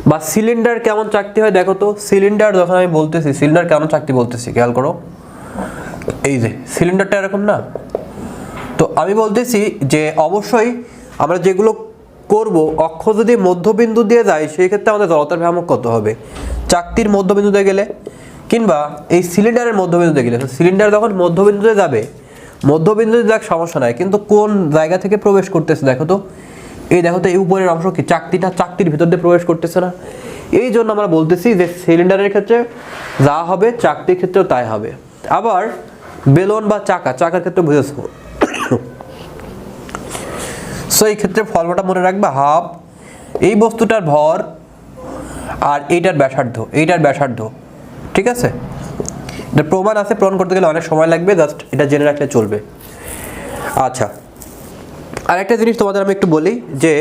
বা সিলিন্ডার কেমন চাকতি হয় দেখো তো, সিলিন্ডার যখন আমি বলতেছি সিলিন্ডার কেমন চাকতি বলতেছি, খেয়াল করো, এই যে সিলিন্ডারটা এরকম না, তো আমি বলতেছি যে অবশ্যই আমরা যেগুলো করব, অক্ষ যদি মধ্যবিন্দু দিয়ে যায়, সেই ক্ষেত্রে আমাদের জড়তার ভ্রামক কত হবে, চাকতির মধ্যবিন্দুতে গেলে কিংবা এই সিলিন্ডারের মধ্যবিন্দুতে গেলে। সিলিন্ডার যখন মধ্যবিন্দুতে যাবে, মধ্যবিন্দুতে যাক সমস্যা নাই, কিন্তু কোন জায়গা থেকে প্রবেশ করতেছে দেখো তো, এই দেখো তো, এই উপরের অংশ কি চাকতিটা চাকতির ভিতর দিয়ে প্রবেশ করতেছে না। এই জন্য আমরা বলতেছি যে সিলিন্ডারের ক্ষেত্রে যা হবে, চাকতির ক্ষেত্রেও তাই হবে। আবার বেলুন বা চাকার ক্ষেত্রে বুঝেছো। সো এই ক্ষেত্রে ফর্মুলাটা মনে রাখবে, হাফ এই বস্তুটার ভর আর এইটার ব্যাসার্ধ। ঠিক আছে, এটা প্রমাণ আছে, প্রমাণ করতে গেলে অনেক সময় লাগবে, জাস্ট এটা জেনে রাখলে চলবে। আচ্ছা, আরেকটা জিনিস তোমাদের আমি একটু বলি, যে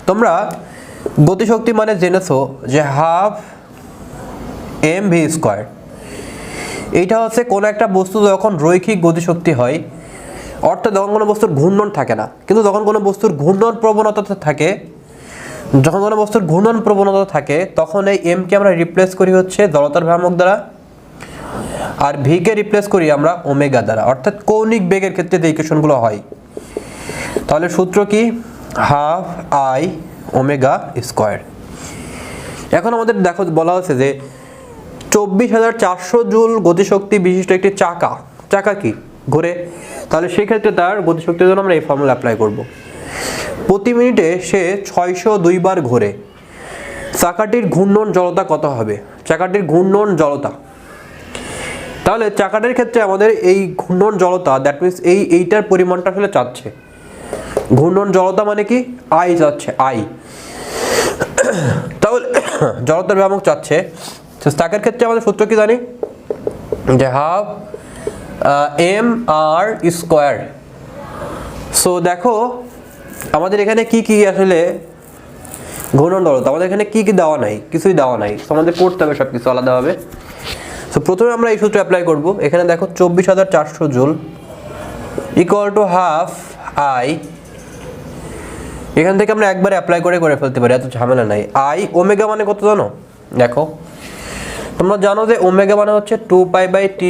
তোমরা গতিশক্তি মানে জেনেছো যে হাফ mv²। এইটা হচ্ছে কোনো একটা বস্তু যখন রৈখিক গতিশক্তি হয়, অর্থাৎ যখন কোনো বস্তুর ঘূর্ণন থাকে না, কিন্তু যখন কোনো বস্তুর ঘূর্ণন প্রবণতা থাকে, তখন এই m কে আমরা রিপ্লেস করি হচ্ছে জড়তার ভ্রামক দ্বারা, আর v কে রিপ্লেস করি আমরা ওমেগা দ্বারা, অর্থাৎ কৌণিক বেগের ক্ষেত্রে যে ইকুয়েশনগুলো হয়। তাহলে সূত্র কি, হাফ I ω²। এখন আমাদের দেখো বলা হচ্ছে যে 24,400 জুল গতিশক্তি বিশিষ্ট একটি চাকা কি ঘোরে, তাহলে সেই ক্ষেত্রে তার গতিশক্তির জন্য আমরা এই ফর্মুলা অ্যাপ্লাই করব। প্রতি মিনিটে সে 602 বার ঘোরে, চাকাটির ঘূর্ণন জড়তা কত হবে? চাকাটির ঘূর্ণন জড়তা, তাহলে চাকাটির ক্ষেত্রে আমাদের এই ঘূর্ণন জড়তা, দ্যাট মিনস এইটার পরিমাণটা আসলে চাচ্ছে। ঘূর্ণন জড়তা মানে কি, I চাচ্ছে, I। তাহলে জড়তার ভ্রামক চাচ্ছে, চাকার ক্ষেত্রে আমাদের সূত্র কি জানি, যে হাফ mr²। সো দেখো আমাদের এখানে কি আসলে ঘূর্ণন জড়তা, আমাদের এখানে কি দেওয়া নাই, কিছুই দেওয়া নাই, তো আমাদের করতে হবে সবকিছু আলাদাভাবে। সো প্রথমে আমরা এই সূত্র অ্যাপ্লাই করব। এখানে দেখো 24,400 joule equal to half I, এখান থেকে আমরা একবারে অ্যাপ্লাই করে ফেলতে পারি, এত ঝামেলা নাই। I ওমেগা মানে কত জানো, দেখো তোমরা জানো যে ওমেগা মানে হচ্ছে 2π/t।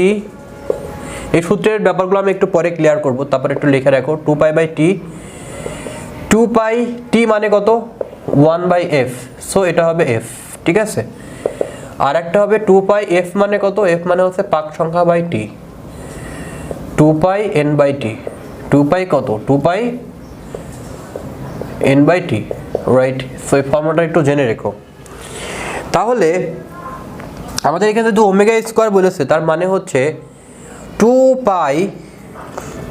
এই সূত্রের ব্যাপারগুলো আমি একটু পরে ক্লিয়ার করব, তারপরে একটু লিখে রাখো 2π/t। 2π মানে কত, 1/f, সো এটা হবে f। ঠিক আছে, আর একটা হবে 2πf মানে কত, f মানে হচ্ছে পাক সংখ্যা বাই t, 2πn/t। 2π কত, 2πn/t, রাইট। সো এই ফর্মুলাটা একটু জেনে রেখো। তাহলে আমাদের এখানে যদি ω² বলেছে, তার মানে হচ্ছে 2π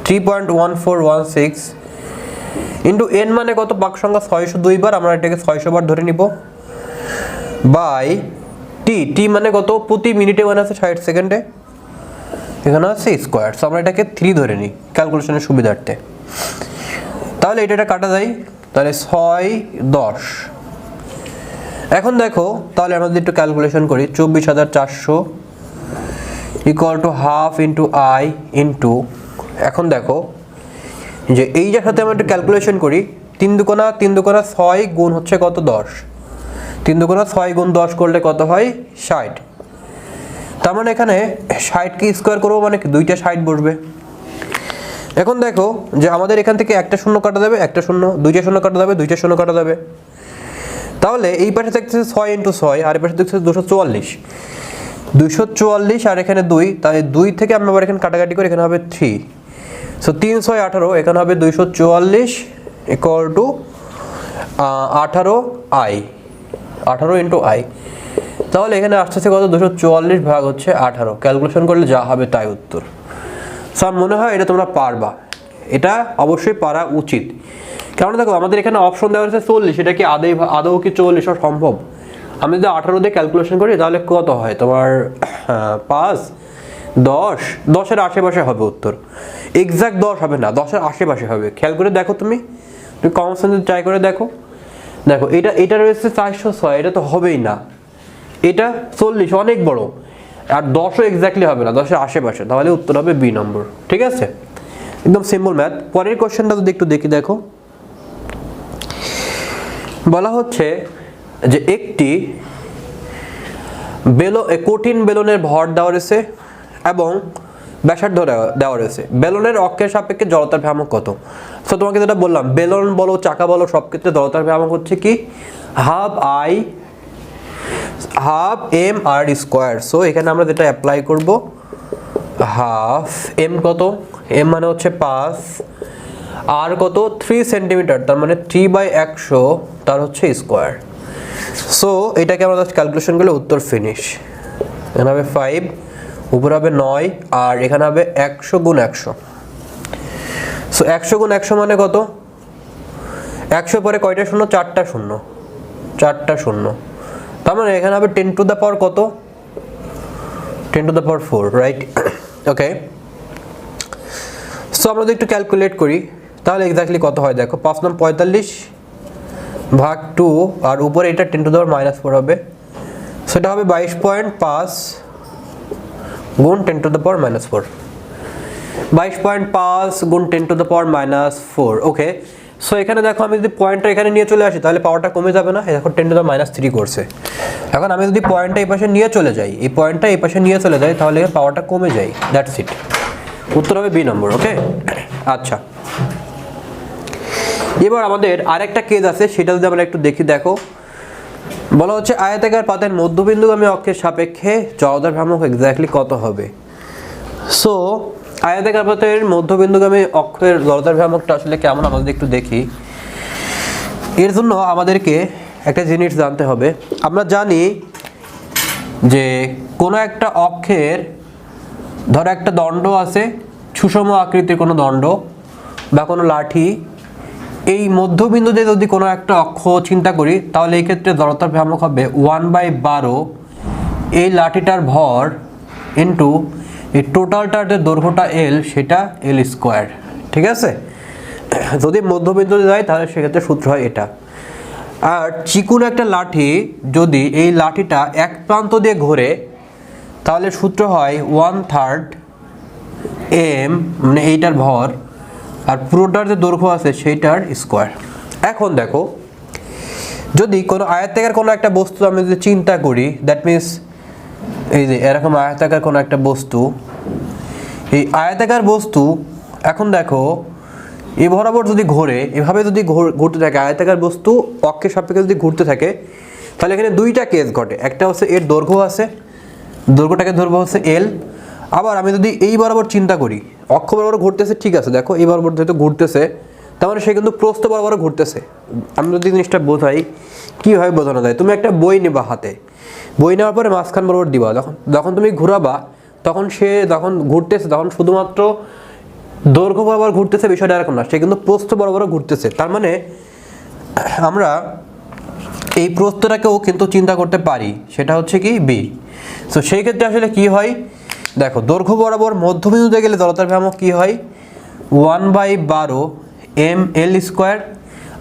3.1416 ইন্টু n মানে কত, পাক সংখ্যা 602 বার, আমরা এটাকে 600 বার ধরে নিব, বাই t মানে কত, প্রতি মিনিটে মানে আছে 60 সেকেন্ডে, এখানে আছে স্কোয়ার, সো আমরা এটাকে 3 ধরে নিই ক্যালকুলেশনের সুবিধার্থে। তাহলে এটা কাটা যায়, তাহলে 6 10 এখন দেখো তাহলে আমরা যদি একটু ক্যালকুলেশন করি 24,400 equal to half into I into, এখন দেখো যে এইটার সাথে আমরা একটু ক্যালকুলেশন করি, 3 দুগুণা 6 গুণ হচ্ছে কত 10, 3 দুগুণা 6 গুণ 10 করলে কত হয় 60। তার মানে এখানে 60 কে স্কোয়ার করবো মানে দুইটা 60 বসবে। এখন দেখো যে আমাদের এখান থেকে একটা শূন্য কাটা যাবে, একটা শূন্য, দুইটা শূন্য কাটা যাবে, দুইটা শূন্য কাটা যাবে। তাহলে এই পাশে থাকতেছে 6 ইন্টু 6 আর এই পাশে থাকতেছে 244 আর এখানে 2, তাহলে 2 থেকে আমরা আবার এখানে কাটাকাটি করে এখানে হবে 3, সো 3 6 18, এখানে হবে 244 equal to 18 I, 18 into I. তাহলে এখানে আসতেছে কত 244 ভাগ হচ্ছে 18, ক্যালকুলেশন করলে যা হবে তাই উত্তর। সো আমার মনে হয় এটা তোমরা পারবা, এটা অবশ্যই পারা উচিত। কারণ দেখো আমাদের এখানে অপশন দেওয়া হচ্ছে 40, এটা কি আদৌ কি 40 হওয়া সম্ভব? আমি যদি 18 দিয়ে ক্যালকুলেশন করি তাহলে কত হয় তোমার 5 10, 10-এর আশেপাশে হবে উত্তর, এক্সাক্ট 10 হবে না, 10-এর আশেপাশে হবে। খেয়াল করে দেখো, তুমি কমন সেন্স ট্রাই করে দেখো, দেখো এটা রয়েছে 406, এটা তো হবেই না, এটা 40 অনেক বড়, আর 10ও এক্স্যাক্টলি হবে না, 10-এর আশেপাশে, তাহলে উত্তর হবে বি নম্বর। ঠিক আছে, একদম সিম্পল ম্যাথ। পরের কোশ্চেনটা যদি একটু দেখি, দেখো বলা হচ্ছে যে একটি কঠিন বেলুনের ভর দেওয়া রয়েছে এবং ব্যাসার্ধ দেওয়া রয়েছে, বেলুনের অক্ষের সাপেক্ষে জড়তার ভ্রামক কত? সো তোমাকে যেটা বললাম, বেলুন বলো চাকা বলো সব ক্ষেত্রে জড়তার ভ্রামক হচ্ছে কি half M R square. So এখানে আমরা যেটা অ্যাপ্লাই করব, হাফ এম কত, এম মানে হচ্ছে 5, আর কত 3 সেন্টিমিটার, তার মানে 3/100 তার হচ্ছে স্কোয়ার। সো এটাকে আমরা জাস্ট ক্যালকুলেশন করলে উত্তর ফিনিশ। এখানে হবে 5, উপরে হবে 9, আর এখানে হবে 100 গুণ 100। সো 100 গুণ 100 মানে কত, 100 পরে কয়টা শূন্য, 4টা শূন্য, 4টা শূন্য, তার মানে এখানে হবে 10 টু দ্য পাওয়ার কত, 10 to the power 4, right? Okay, so আমরা যদি একটু ক্যালকুলেট করি তাহলে এক্স্যাক্টলি কত হয় দেখো, 5 9 45 ভাগ 2, আর উপরে এটা 10 টু দ্য পাওয়ার -4 হবে, সেটা হবে 22.5 গুণ 10 টু দ্য পাওয়ার -4, 22.5 গুণ 10 to the power -4। Okay, so এখানে দেখো আমি যদি পয়েন্টটা এখানে নিয়ে চলে আসি তাহলে পাওয়ারটা কমে যাবে না? দেখো 10 টু দ্য -3 করছে। এখন আমি যদি পয়েন্টটা এই পাশে নিয়ে চলে যাই, এই পয়েন্টটা এই পাশে নিয়ে চলে যাই, তাহলে পাওয়ারটা কমে যায়, দ্যাটস ইট, উত্তর হবে বি নম্বর। ওকে, আচ্ছা, এবার আমাদের আরেকটা কেস আছে, সেটা যদি আমরা একটু দেখি। দেখো বলা হচ্ছে আয়তাকার পাতের মধ্যবিন্দুগামী অক্ষের সাপেক্ষে জড়তার ভ্রামক এক্স্যাক্টলি কত হবে? সো আয়তাকার পাতের মধ্যবিন্দুগামী অক্ষের জড়তার ভ্রামকটা আসলে কেমন আমরা যদি একটু দেখি, এর জন্য আমাদেরকে একটা জিনিস জানতে হবে। আমরা জানি যে কোনো একটা অক্ষের, ধরো একটা দণ্ড আছে, সুষম আকৃতির কোনো দণ্ড বা কোনো লাঠি, এই মধ্যবিন্দুতে যদি কোনো একটা অক্ষ চিন্তা করি তাহলে এই ক্ষেত্রে জড়তার ভ্রামক হবে 1/12 এই লাঠিটার ভর ইন্টু এই টোটালটার যে দৈর্ঘ্যটা এল, সেটা এল স্কোয়ার। ঠিক আছে, যদি মধ্যবিন্দুতে যায় তাহলে সেক্ষেত্রে সূত্র হয় এটা। আর চিকুন একটা লাঠি, যদি এই লাঠিটা এক প্রান্ত দিয়ে ঘোরে তাহলে সূত্র হয় 1/3 এম, মানে এইটার ভর, আর পুরোটার যে দৈর্ঘ্য আছে সেইটার স্কোয়ার। এখন দেখো যদি কোনো আয়তাকার কোনো একটা বস্তু আমি যদি চিন্তা করি, দ্যাট মিনস এই যে এরকম আয়তাকার কোনো একটা বস্তু, এই আয়তাকার বস্তু এখন দেখো এ বরাবর যদি ঘোরে, এভাবে যদি ঘুরতে থাকে, আয়তাকার বস্তু অক্ষের সাপেক্ষে যদি ঘুরতে থাকে, তাহলে এখানে দুইটা কেস ঘটে। একটা হচ্ছে এর দৈর্ঘ্য আছে, দৈর্ঘ্যটাকে ধরবো হচ্ছে এল। আবার আমি যদি এই বরাবর চিন্তা করি, অক্ষ বরাবর ঘুরতেছে, ঠিক আছে, দেখো এই বরাবর যেহেতু ঘুরতেছে, তার মানে সে কিন্তু প্রস্থ বরাবর ঘুরতেছে। আমি যদি জিনিসটা বোঝাই, কীভাবে বোঝানো যায়, তুমি একটা বই নেবা হাতে, বই নেওয়ার পরে মাঝখান বরাবর দিবা, যখন তুমি ঘুরাবা তখন সে যখন ঘুরতেছে তখন শুধুমাত্র দৈর্ঘ্য বরাবর ঘুরতেছে, বিষয়টা এরকম না, সে কিন্তু প্রস্থ বরাবর ঘুরতেছে। তার মানে আমরা এই প্রস্থটাকেও কিন্তু চিন্তা করতে পারি, সেটা হচ্ছে কি বি। সো সেই ক্ষেত্রে আসলে কি হয়, দেখো দৈর্ঘ্য বরাবর মধ্যবিন্দুতে গেলে জড়তার ভ্রামক কি হয় 1/12 এম এল স্কোয়ার,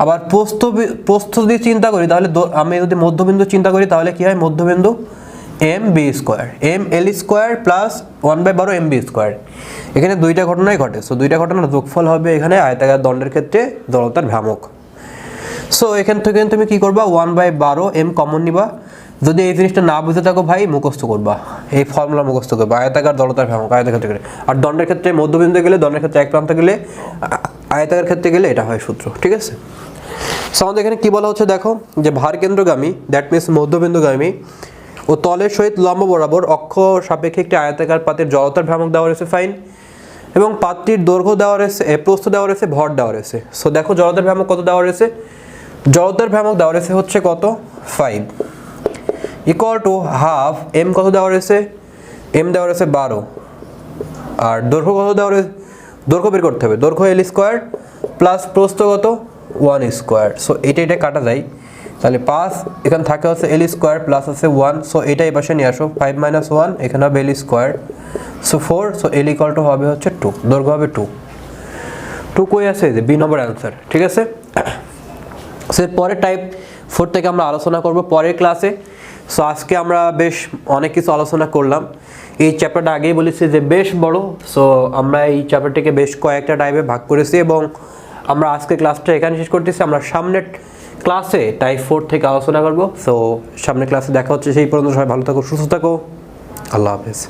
আবার প্রস্থ যদি চিন্তা করি তাহলে আমি যদি মধ্যবিন্দু চিন্তা করি তাহলে কি হয়, মধ্যবিন্দু m b square, m l square plus 1/12 m b square. এখানে দুইটা ঘটনাই ঘটে, সো দুইটা ঘটনার যোগফল হবে এখানে আয়তাকার দণ্ডের ক্ষেত্রে জড়তার ভ্রামক। সো এখান থেকে তুমি কি করবা, 1/12 এম কমন নিবা। যদি এই জিনিসটা না বুঝে থাকো ভাই, মুখস্থ করবা, এই ফর্মুলা মুখস্থ করবা, আয়তাকার জড়তার ভ্রামক আয়তাকার ক্ষেত্রে। আর দণ্ডের ক্ষেত্রে মধ্যবিন্দু গেলে, দণ্ডের ক্ষেত্রে এক প্রান্তে গেলে, আয়তাকার ক্ষেত্রে গেলে এটা হয় সূত্র, ঠিক আছে। সো আমাদের এখানে কি বলা হচ্ছে দেখো, যে ভার কেন্দ্রগামী দ্যাট মিনস মধ্যবিন্দুগামী ও তলের সহিত লম্ব বরাবর অক্ষ সাপেক্ষে একটি আয়তাকার পাতের জড়তার ভ্রামক দেওয়া রয়েছে ফাইন, এবং পাতটির দৈর্ঘ্য দেওয়া রয়েছে, প্রস্থ দেওয়া রয়েছে, ভর দেওয়া রয়েছে। সো দেখো জড়তার ভ্রামক কত দেওয়া রয়েছে, জড়তার ভ্রামক দেওয়া রয়েছে হচ্ছে কত 5 ইকুয়াল টু হাফ এম কত দেওয়া রয়েছে, এম দেওয়া রয়েছে 12, আর দৈর্ঘ্য কত দেওয়া রয়েছে, দৈর্ঘ্য বের করতে হবে, দৈর্ঘ্য এল স্কোয়ার প্লাস প্রস্থ কত 1 স্কোয়ার। সো এটা কাটা যায়, তাহলে 5 এখানে থাকে হচ্ছে এল স্কোয়ার প্লাস আছে 1, সো এটা এই পাশে নিয়ে আসো, 5 - 1 এখানে হবে l square, so 4, so l equal to হবে হচ্ছে 2, দৈর্ঘ্য হবে 2 কই আছে, যে বি নম্বর অ্যান্সার, ঠিক আছে। সো পরের টাইপ 4 থেকে আমরা আলোচনা করব পরের ক্লাসে। সো আজকে আমরা বেশ অনেক কিছু আলোচনা করলাম। এই চ্যাপ্টারটা আগেই বলেছি যে বেশ বড়, সো আমরা এই চ্যাপ্টারটিকে বেশ কয়েকটা টাইপে ভাগ করেছি এবং আমরা আজকে ক্লাসটা এখানে শেষ করতেছি। আমরা সামনের ক্লাসে টাইপ 4 থেকে আলোচনা করব। সো সামনের ক্লাসে দেখা হচ্ছে, সেই পর্যন্ত সবাই ভালো থাকো, সুস্থ থাকো, আল্লাহ হাফেজ।